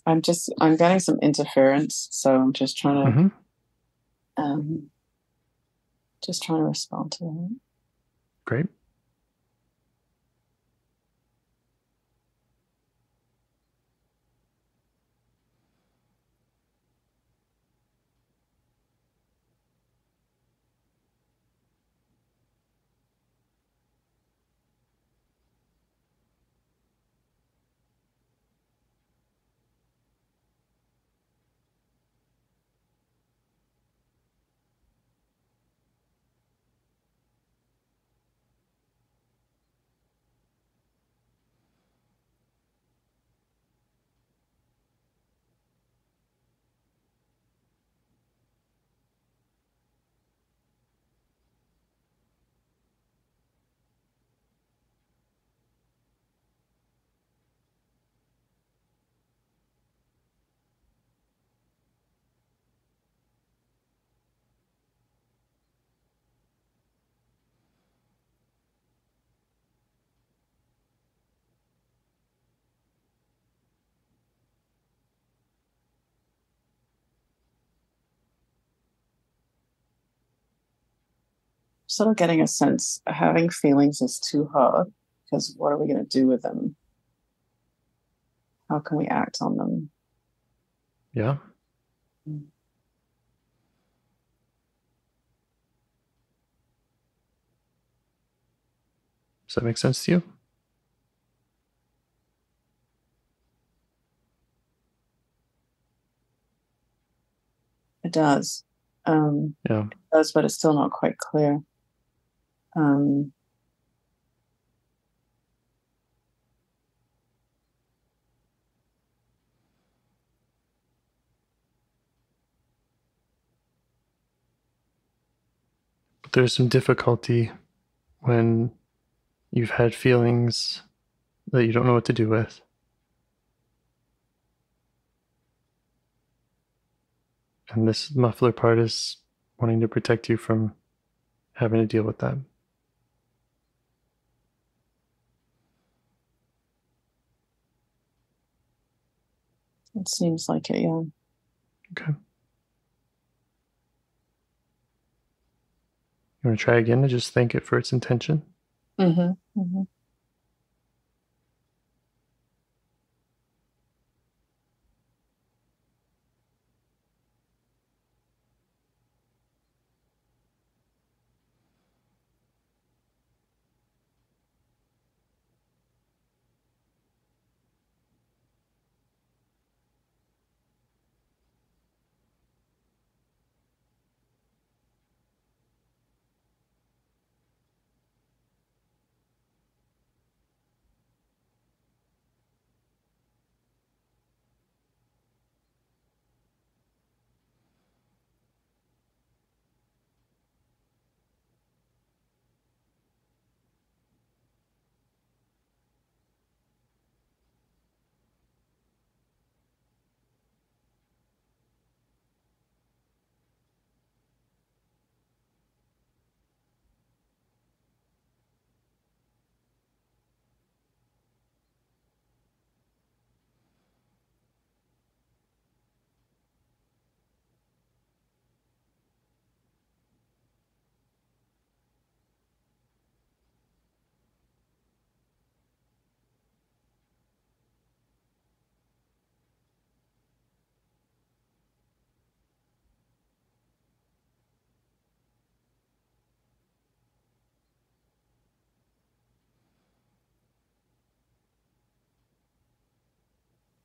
I'm getting some interference, so I'm just trying to respond to it.
Great.
sort of getting a sense having feelings is too hard, because what are we going to do with them? How can we act on them?
Yeah. Does that make sense to you?
It does.
Yeah.
It does, but it's still not quite clear.
But there's some difficulty when you've had feelings that you don't know what to do with. And this muffler part is wanting to protect you from having to deal with that.
It seems like it, yeah.
Okay. You want to try again to just thank it for its intention?
Mm-hmm. Mm-hmm.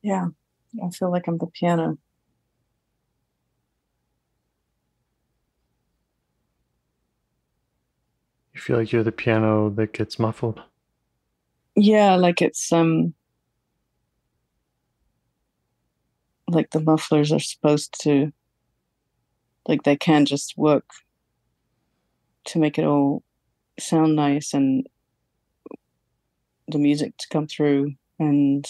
Yeah, I feel like I'm the piano.
You feel like you're the piano that gets muffled?
Yeah, like it's like the mufflers are supposed to, like they can just work to make it all sound nice and the music to come through, and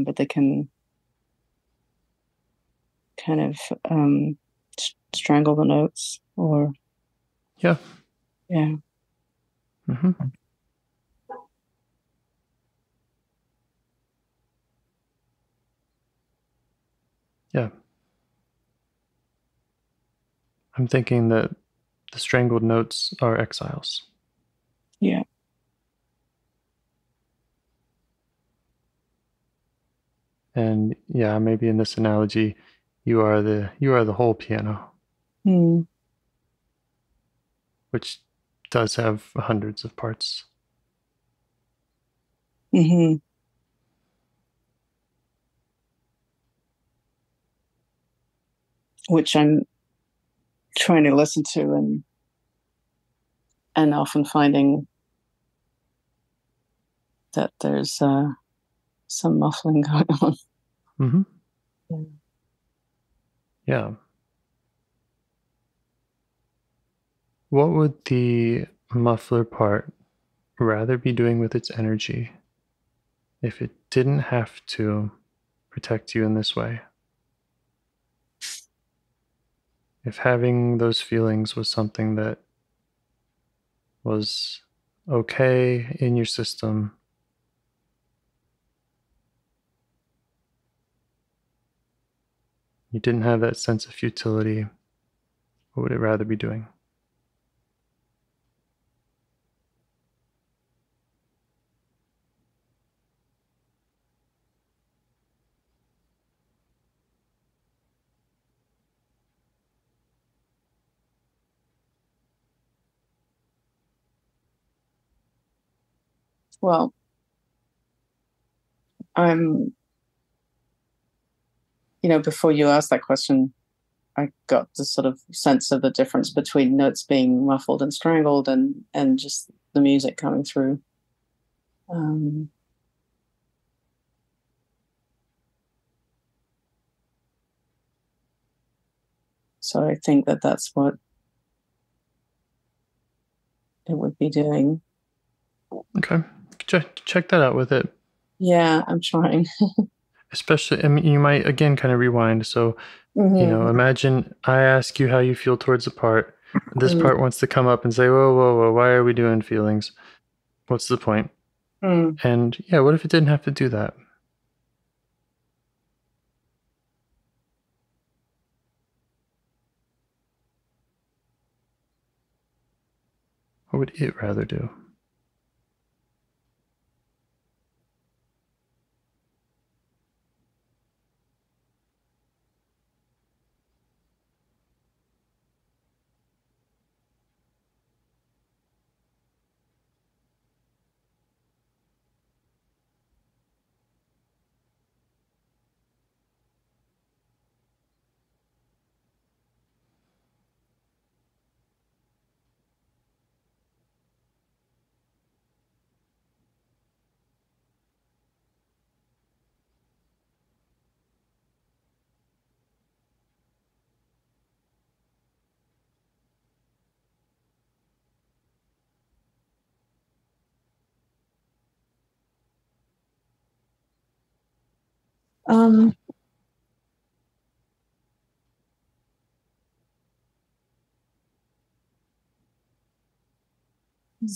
but they can kind of strangle the notes, or
Yeah.
yeah.
Mm-hmm. Yeah. I'm thinking that the strangled notes are exiles.
Yeah.
And yeah, maybe in this analogy, you are the whole piano, which does have hundreds of parts.
Mm-hmm. Which I'm trying to listen to, and often finding that there's some muffling going on.
Mm-hmm. Yeah. What would the muffler part rather be doing with its energy if it didn't have to protect you in this way? If having those feelings was something that was okay in your system, you didn't have that sense of futility, what would it rather be doing?
Well, I'm, before you asked that question, I got the sort of sense of the difference between notes being muffled and strangled and just the music coming through. So I think that's what it would be doing.
Okay. Check that out with it.
Yeah, I'm trying.
Especially, I mean, you might, again, kind of rewind. So, imagine I ask you how you feel towards a part. This part wants to come up and say, whoa, why are we doing feelings? What's the point? And yeah, what if it didn't have to do that? What would it rather do?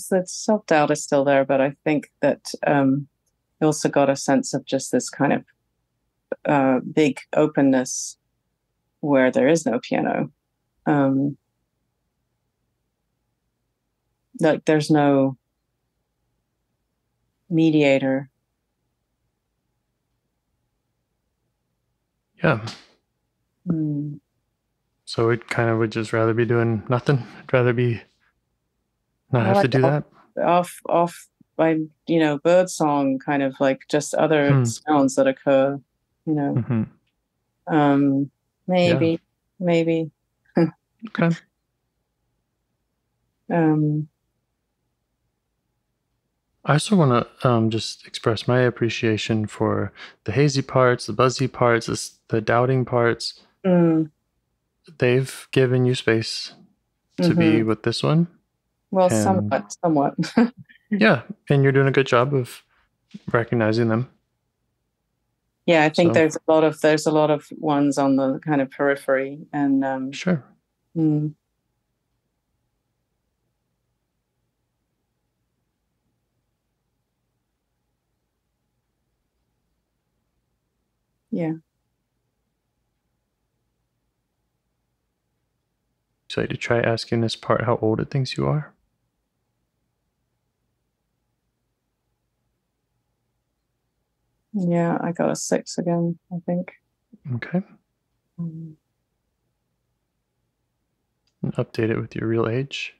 The self-doubt is still there, but I think that I also got a sense of just this kind of big openness where there is no piano. Like there's no mediator.
Yeah. So it kind of would just rather be doing nothing. I'd rather be not have to do that.
Off by bird song, kind of like just other sounds that occur. Maybe.
Okay. I also want to just express my appreciation for the hazy parts, the buzzy parts, the doubting parts. They've given you space to be with this one.
Well, somewhat.
Yeah, and you're doing a good job of recognizing them.
Yeah, I think there's a lot of ones on the kind of periphery, and
sure.
Yeah.
So to try asking this part how old it thinks you are.
Yeah, I got a 6 again, I think.
Okay. And update it with your real age.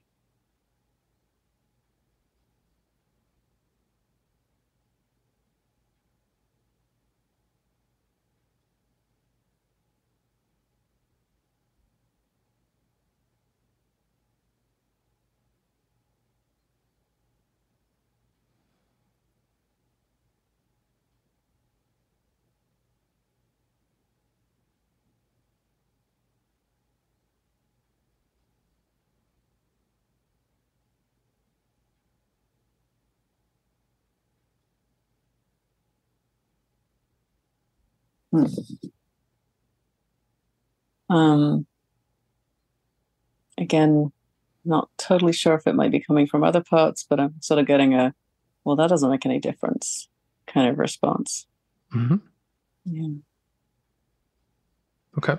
Again, not totally sure if it might be coming from other parts, but I'm sort of getting well, that doesn't make any difference kind of response. Yeah.
Okay.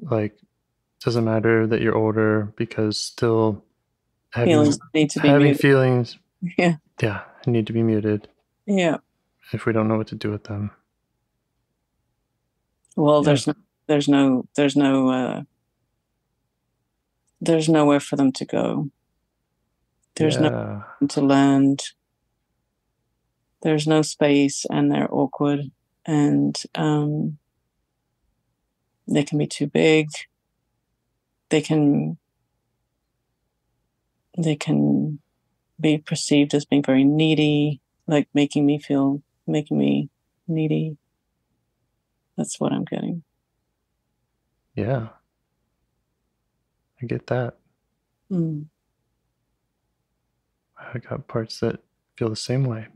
Like, doesn't matter that you're older because still
feelings need to be
having
muted.
Feelings.
Yeah.
Yeah, need to be muted.
Yeah.
If we don't know what to do with them.
Well, there's no there's nowhere for them to go. There's no to land. There's no space, and they're awkward, and they can be too big. They can be perceived as being very needy, like making me needy. That's what I'm getting.
Yeah. I get that. I got parts that feel the same way.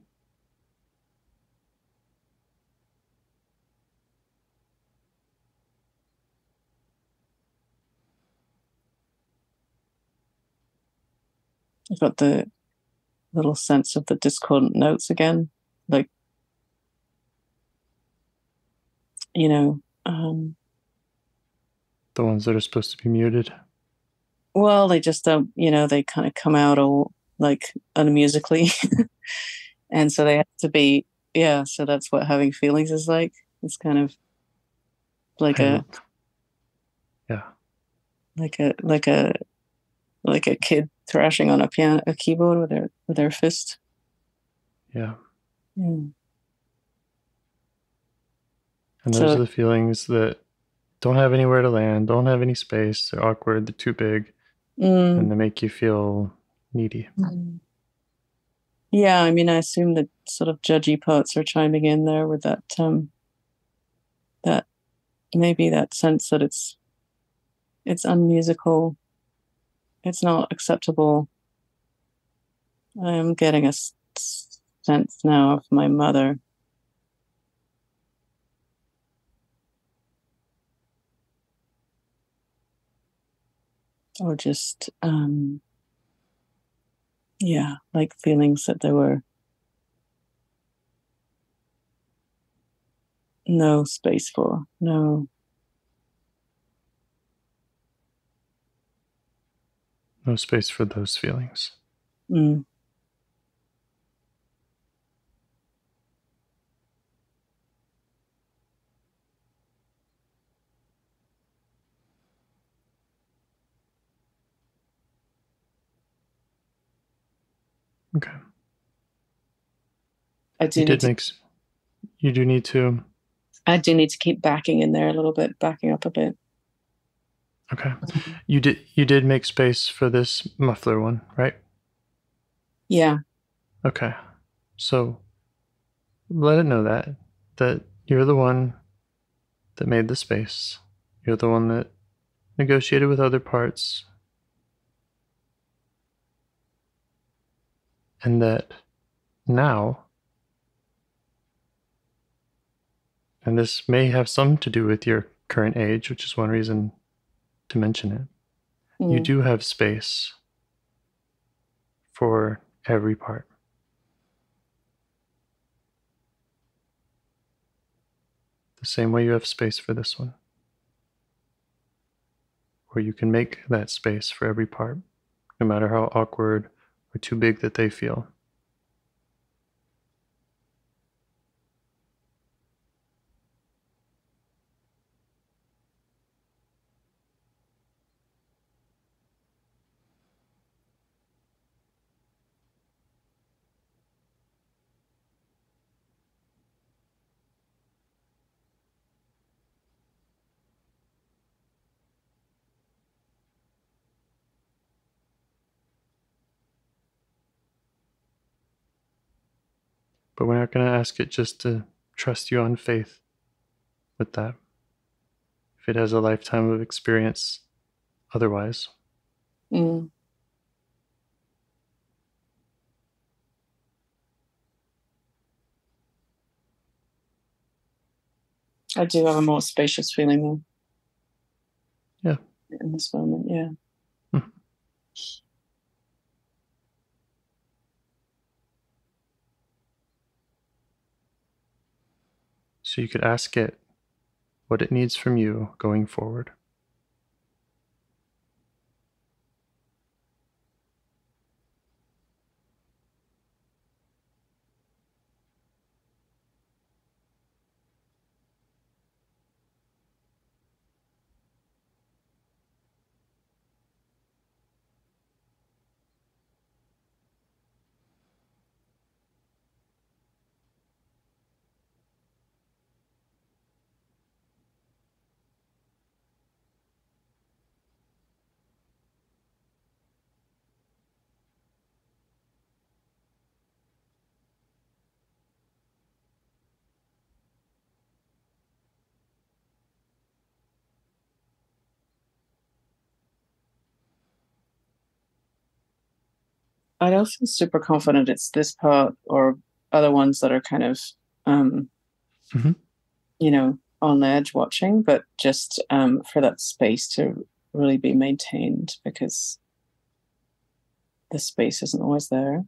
I've got the little sense of the discordant notes again, like,
the ones that are supposed to be muted.
Well, they just don't, they kind of come out all like unmusically. And so they have to be, so that's what having feelings is like. It's kind of like like a kid thrashing on a keyboard with their fist.
Yeah. And those are the feelings that don't have anywhere to land, don't have any space, they're awkward, they're too big, and they make you feel needy.
Yeah, I mean, I assume that sort of judgy parts are chiming in there with that that maybe that sense that it's unmusical, it's not acceptable. I am getting a sense now of my mother. Or just, like feelings that there were no space for, no
space for those feelings. Okay.
You
do need to.
I do need to keep backing in there a little bit, backing up a bit.
Okay. You did make space for this muffler one, right?
Yeah.
Okay. So let it know that you're the one that made the space. You're the one that negotiated with other parts. And that now, and this may have some to do with your current age, which is one reason to mention it, you do have space for every part. The same way you have space for this one. Or you can make that space for every part, no matter how awkward or too big that they feel. But we're not going to ask it just to trust you on faith with that. If it has a lifetime of experience otherwise.
I do have a more spacious feeling though.
Yeah.
In this moment, yeah.
So you could ask it what it needs from you going forward.
I don't feel super confident it's this part or other ones that are kind of, on edge watching, but just for that space to really be maintained, because the space isn't always there.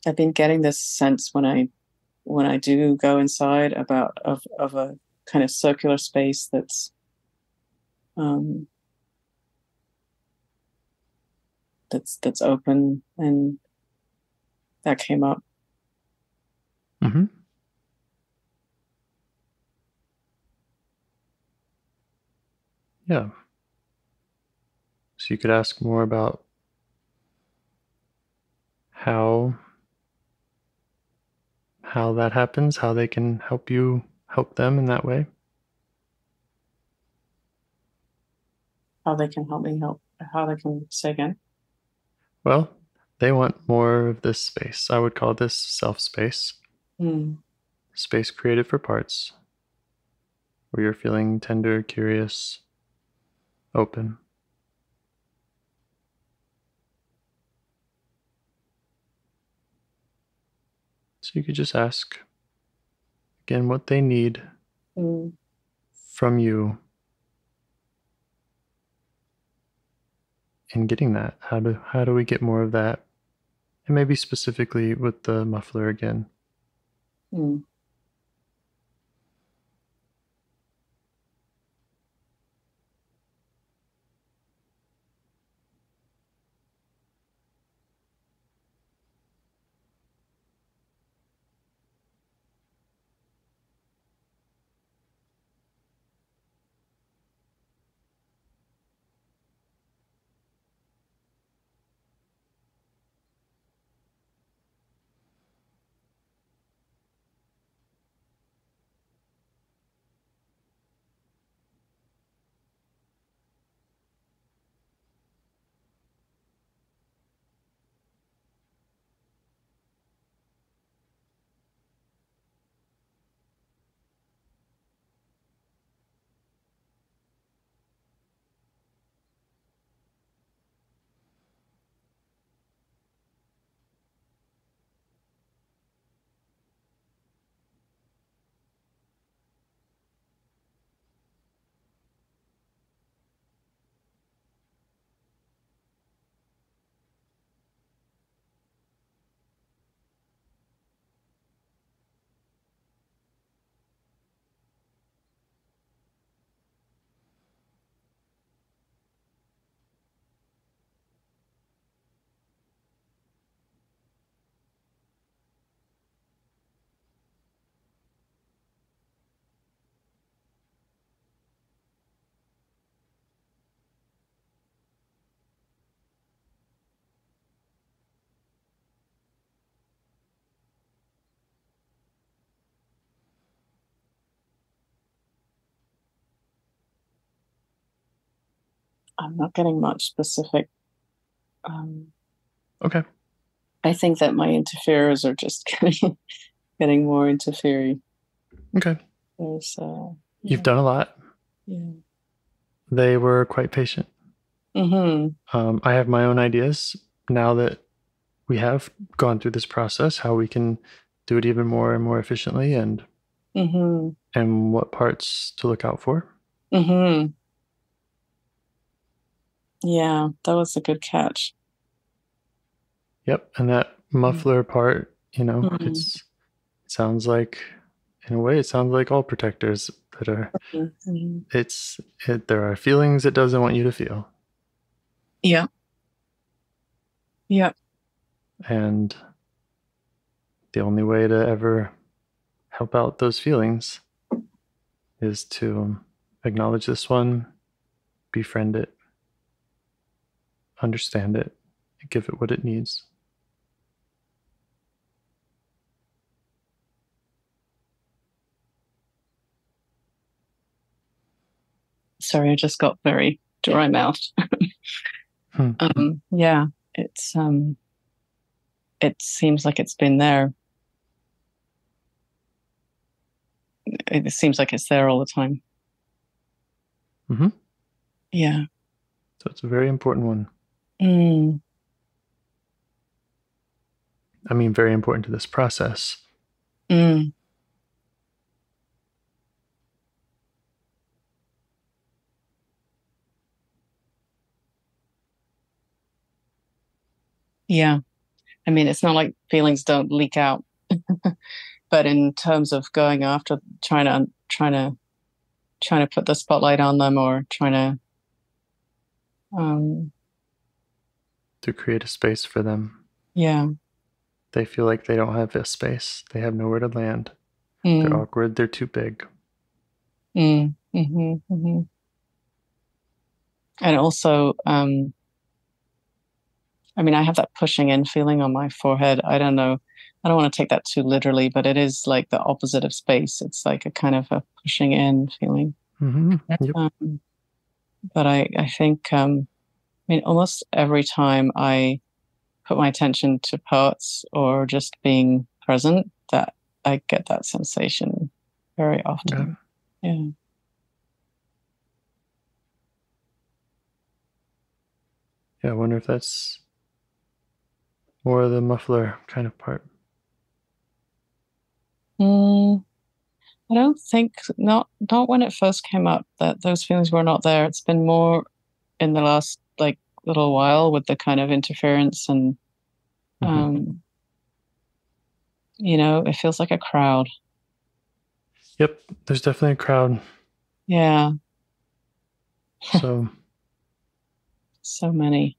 I've been getting this sense when I do go inside of a kind of circular space that's that's open, and that came up.
Mm-hmm. Yeah. So you could ask more about how that happens, how they can help you help them in that way.
How they can help me help. How they can say again.
Well, they want more of this space. I would call this self space. Space created for parts, where you're feeling tender, curious, open. So you could just ask, again, what they need from you in getting that. How do we get more of that? And maybe specifically with the muffler again.
I'm not getting much specific.
Okay.
I think that my interferers are just getting more interfering.
Okay. You've done a lot.
Yeah.
They were quite patient. I have my own ideas now that we have gone through this process, how we can do it even more and more efficiently, and what parts to look out for.
Yeah, that was a good catch.
Yep. And that muffler part, it sounds like, in a way, it sounds like all protectors that are, there are feelings it doesn't want you to feel.
Yeah. Yeah.
And the only way to ever help out those feelings is to acknowledge this one, befriend it, understand it, and give it what it needs.
Sorry, I just got very dry mouthed. Yeah, it's it seems like it's been there. It seems like it's there all the time. Yeah.
So it's a very important one. I mean, very important to this process.
Yeah. I mean, it's not like feelings don't leak out, but in terms of going after, trying to put the spotlight on them, or trying
to create a space for them.
Yeah.
They feel like they don't have a space. They have nowhere to land. They're awkward. They're too big.
And also, I mean, I have that pushing in feeling on my forehead. I don't know. I don't want to take that too literally, but it is like the opposite of space. It's like a kind of a pushing in feeling.
Yep.
But I think, I mean, almost every time I put my attention to parts or just being present, that I get that sensation very often. Yeah.
Yeah, I wonder if that's more of the muffler kind of part.
I don't think, not when it first came up, that those feelings were not there. It's been more in the last like little while with the kind of interference and you know, it feels like a crowd.
Yep, there's definitely a crowd.
Yeah.
So
many.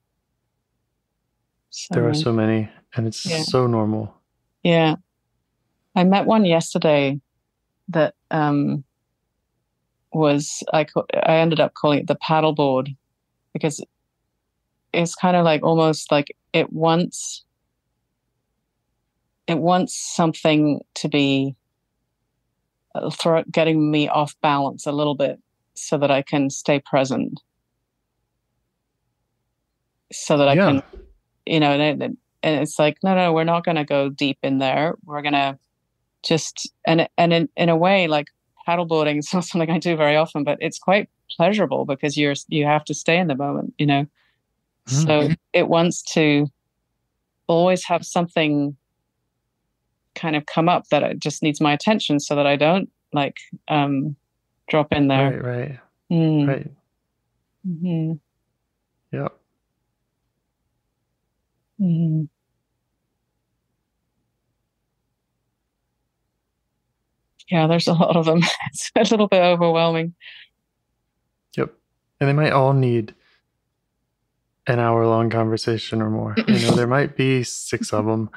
There are so many, and it's so normal.
Yeah. I met one yesterday that was, I ended up calling it the paddleboard, because it's kind of like almost like it wants something to be getting me off balance a little bit so that I can stay present, so that I can, you know, and it's like, no, we're not going to go deep in there. We're going to just, and in a way, like paddleboarding is not something I do very often, but it's quite pleasurable because you have to stay in the moment, you know. So it wants to always have something kind of come up that it just needs my attention so that I don't like drop in there.
Right. Yep.
Yeah, there's a lot of them. It's a little bit overwhelming.
Yep. And they might all need an hour-long conversation or more. You know, there might be 6 of them,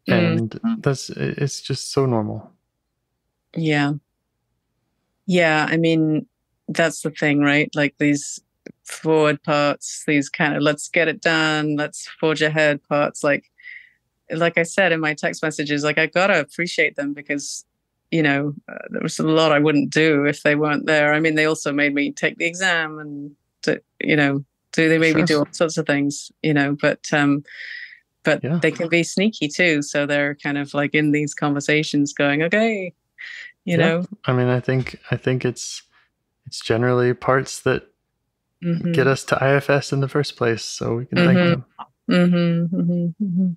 and it's just so normal.
Yeah. I mean, that's the thing, right? Like these forward parts, these kind of let's get it done, let's forge ahead parts. Like I said in my text messages, like I gotta appreciate them because, you know, there was a lot I wouldn't do if they weren't there. I mean, they also made me take the exam and, you know, they made me do all sorts of things, you know, but they can be sneaky too. So they're kind of like in these conversations going, okay, you know.
I mean, I think it's generally parts that get us to IFS in the first place, so we can thank them.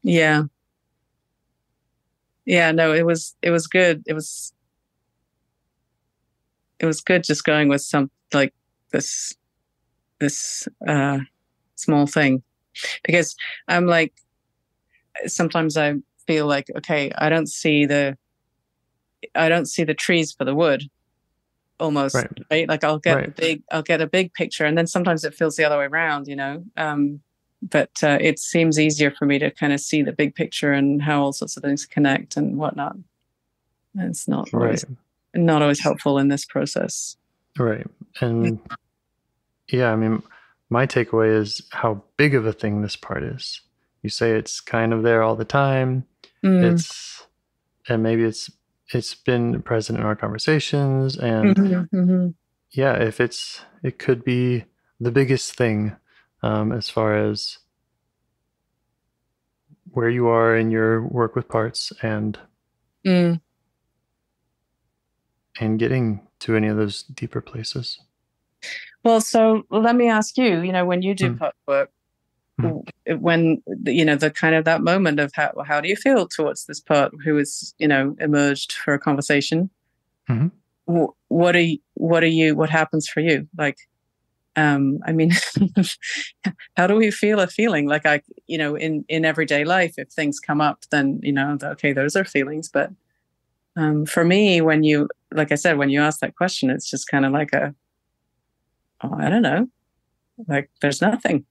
Yeah. No, it was good. It was good just going with some like this small thing, because I'm like, sometimes I feel like, okay, I don't see the trees for the wood almost, right? Like I'll get a big picture, and then sometimes it feels the other way around, you know. But it seems easier for me to kind of see the big picture and how all sorts of things connect and whatnot. And it's not always helpful in this process.
Right. And yeah, I mean, my takeaway is how big of a thing this part is. You say it's kind of there all the time. And maybe it's been present in our conversations, and yeah, if it could be the biggest thing as far as where you are in your work with parts and getting to any of those deeper places.
Well, so let me ask you, when you do part work, when, the kind of that moment of how do you feel towards this part who is, emerged for a conversation? What happens for you? Like, I mean, how do we feel a feeling? Like in everyday life, if things come up, then, okay, those are feelings. But for me, like I said, when you ask that question, it's just kind of like I don't know, like there's nothing.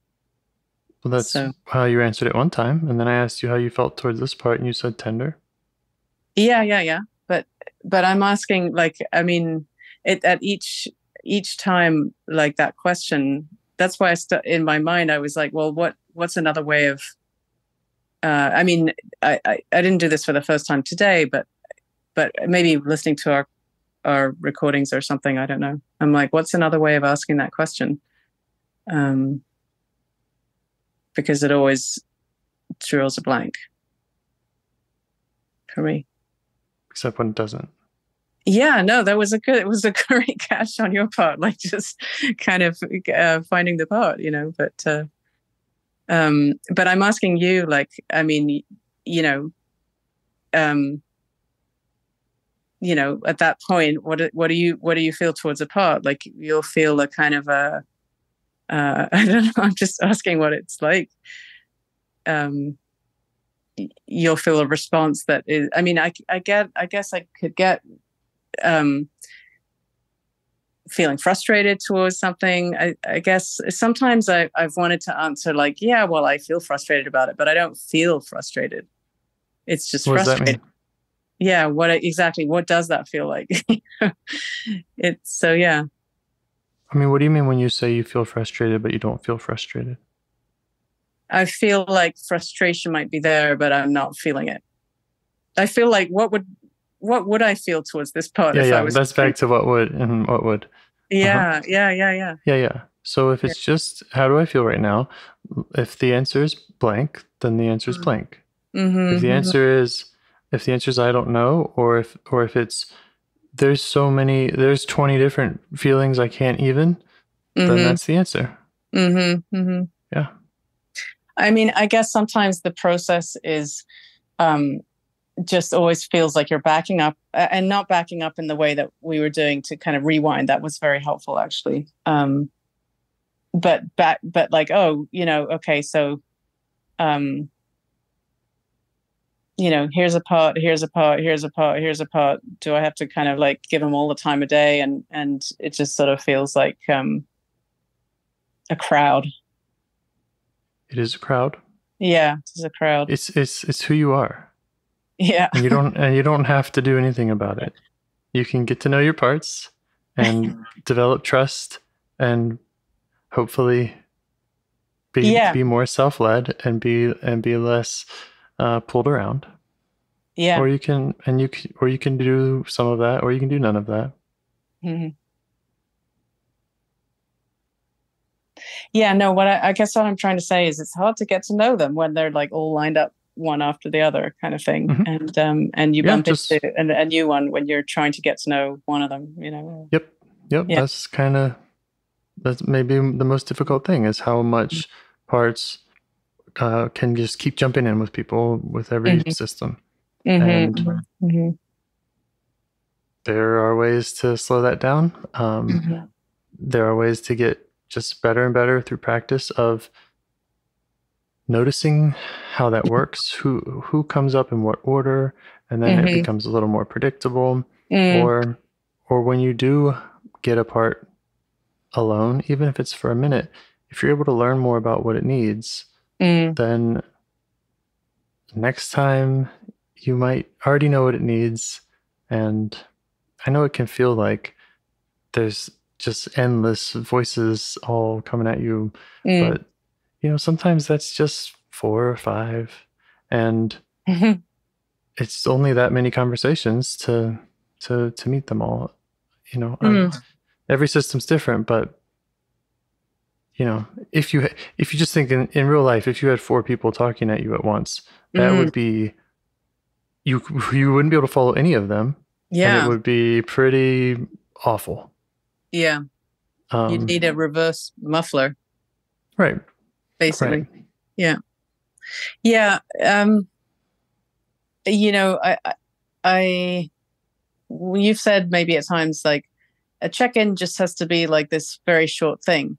Well, that's how you answered it one time. And then I asked you how you felt towards this part and you said tender.
Yeah. But I'm asking, like, I mean, at each time, like that question, that's why in my mind, I was like, well, what's another way of, I mean, I didn't do this for the first time today, but maybe listening to our recordings or something, I don't know. I'm like, what's another way of asking that question? Because it always drills a blank for me.
Except when it doesn't.
Yeah, no, it was a great catch on your part, like just kind of finding the part, but I'm asking you, like, I mean, at that point, what do you feel towards a part? Like you'll feel a kind of a, I don't know, I'm just asking what it's like. You'll feel a response that is, I mean, I guess I could get feeling frustrated towards something. I guess sometimes I've wanted to answer like, yeah, well, I feel frustrated about it, but I don't feel frustrated. It's just frustrating.
What does that mean?
Yeah, what does that feel like? It's so, yeah.
I mean, what do you mean when you say you feel frustrated, but you don't feel frustrated?
I feel like frustration might be there, but I'm not feeling it. I feel like what would I feel towards this part if I was...
That's back to what would and what would.
Yeah.
Yeah. So if it's just, how do I feel right now? If the answer is blank, then the answer is blank. If the answer is I don't know, or if it's there's 20 different feelings I can't even, then that's the answer. Yeah.
I mean, I guess sometimes the process is just always feels like you're backing up and not backing up in the way that we were doing to kind of rewind. That was very helpful, actually. But like, okay, so, here's a part. Do I have to kind of like give them all the time of day? And it just sort of feels like a crowd.
It is a crowd.
Yeah, it's a crowd.
It's who you are.
Yeah.
And you don't have to do anything about it. You can get to know your parts and develop trust and hopefully be more self-led and be less pulled around.
Yeah.
Or you can do some of that, or you can do none of that.
Mm-hmm. Yeah, no, I guess what I'm trying to say is it's hard to get to know them when they're like all lined up one after the other kind of thing. And you bump into a new one when you're trying to get to know one of them,
Yep. Yeah. That's maybe the most difficult thing is how much parts can just keep jumping in with people with every system. And there are ways to slow that down. There are ways to get just better and better through practice of noticing how that works, who comes up in what order, and then it becomes a little more predictable. Or when you do get a part alone, even if it's for a minute, if you're able to learn more about what it needs, then next time you might already know what it needs. And I know it can feel like there's just endless voices all coming at you, but sometimes that's just 4 or 5, and it's only that many conversations to meet them all. Every system's different, but if you just think in real life, if you had 4 people talking at you at once, that would be you wouldn't be able to follow any of them.
Yeah,
and it would be pretty awful.
Yeah. You need a reverse muffler.
Right.
Basically.
Right.
Yeah. Yeah. You know, you've said maybe at times like a check-in just has to be like this very short thing.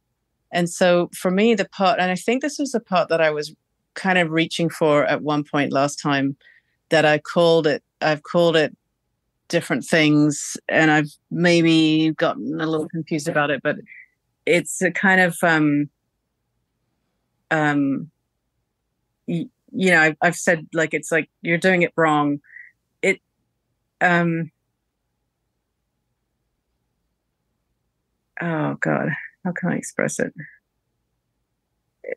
And so for me, the part, and I think this was the part that I was kind of reaching for at one point last time, that I've called it different things, and I've maybe gotten a little confused about it, but it's a kind of, you know, I've said like, it's like, you're doing it wrong. Oh God, how can I express it?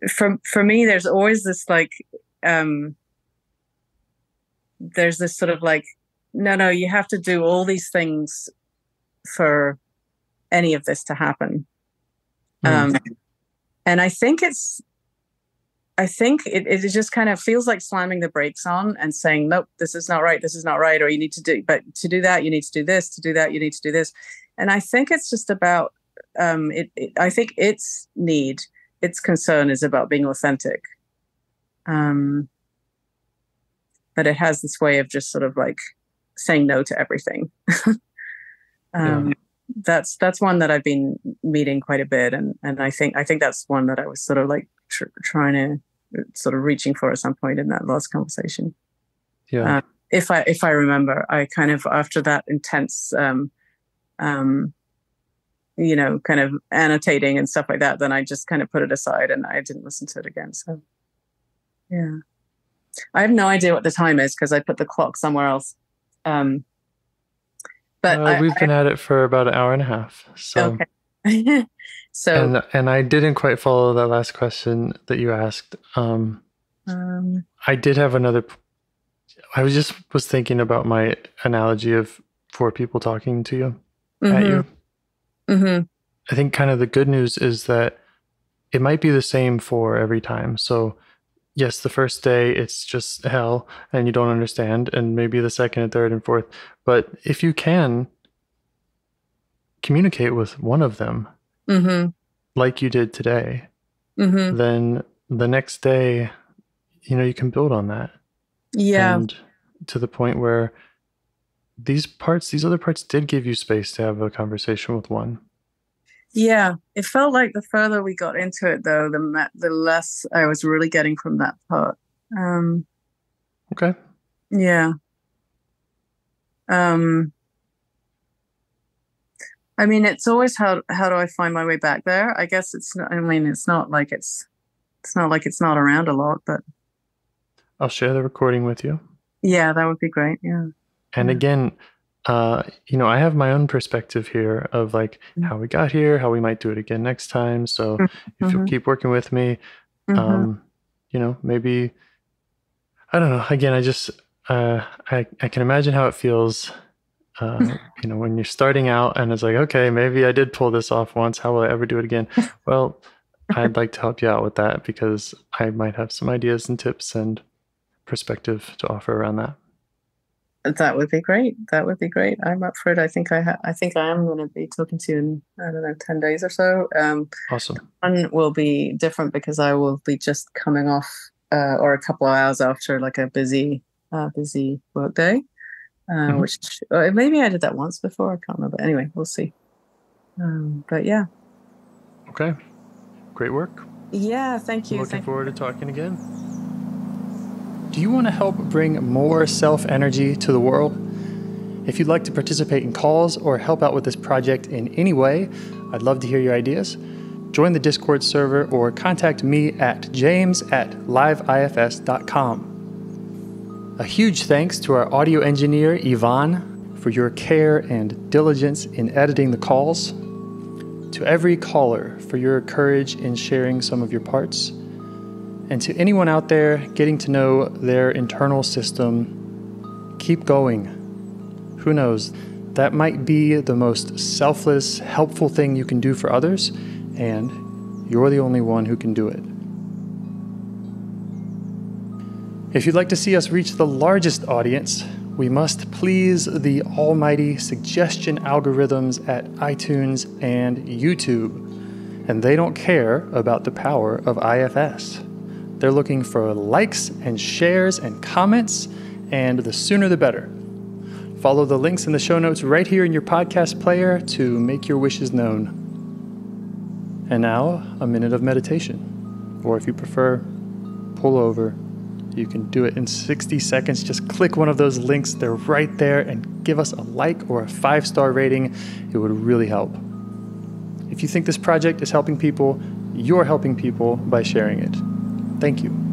For me, there's always this like, there's this sort of like, no, you have to do all these things for any of this to happen. And I think it just kind of feels like slamming the brakes on and saying, nope, this is not right, or you need to do, but to do that, you need to do this, to do that, you need to do this. And I think it's just about, I think its concern is about being authentic. But it has this way of just sort of like saying no to everything. That's one that I've been meeting quite a bit. And I think that's one that I was sort of like trying to sort of reaching for at some point in that last conversation. Yeah. If I remember, I kind of, after that intense, you know, kind of annotating and stuff like that, then I just kind of put it aside and I didn't listen to it again. So, yeah. I have no idea what the time is because I put the clock somewhere else. But
we've been at it for about an hour and a half. So,
okay. So,
and I didn't quite follow that last question that you asked. I did have another. I was thinking about my analogy of 4 people talking to you, at you. Mm-hmm. I think kind of the good news is that it might be the same for every time. So yes, the first day it's just hell and you don't understand, and maybe the second and third and fourth. But if you can communicate with one of them, like you did today, then the next day, you know, you can build on that. Yeah. And to the point where these other parts did give you space to have a conversation with one.
Yeah, it felt like the further we got into it, though, the less I was really getting from that part.
Okay.
Yeah. I mean, it's always how do I find my way back there? I guess it's not. I mean, it's not like it's not around a lot, but
I'll share the recording with you.
Yeah, that would be great. Yeah.
And again, you know, I have my own perspective here of like how we got here, how we might do it again next time. So if you'll keep working with me, you know, maybe, I don't know. Again, I just, I can imagine how it feels, you know, when you're starting out and it's like, okay, maybe I did pull this off once. How will I ever do it again? Well, I'd like to help you out with that because I might have some ideas and tips and perspective to offer around that.
That would be great. I'm up for it. I think I am going to be talking to you in, I don't know, 10 days or so.
Awesome.
One will be different because I will be just coming off or a couple of hours after like a busy work day, which maybe I did that once before. I can't remember. Anyway, we'll see. But yeah.
Okay. Great work.
Yeah. Thank you.
Looking forward to talking again. Do you want to help bring more self-energy to the world? If you'd like to participate in calls or help out with this project in any way, I'd love to hear your ideas. Join the Discord server or contact me at james@liveifs.com. A huge thanks to our audio engineer, Yvonne, for your care and diligence in editing the calls. To every caller for your courage in sharing some of your parts. And to anyone out there getting to know their internal system, keep going. Who knows? That might be the most selfless, helpful thing you can do for others, and you're the only one who can do it. If you'd like to see us reach the largest audience, we must please the almighty suggestion algorithms at iTunes and YouTube.
and they don't care about the power of IFS. They're looking for likes and shares and comments, and the sooner the better. Follow the links in the show notes right here in your podcast player to make your wishes known. And now, a minute of meditation. Or if you prefer, pull over. You can do it in 60 seconds. Just click one of those links. They're right there, and give us a like or a 5-star rating. It would really help. If you think this project is helping people, you're helping people by sharing it. Thank you.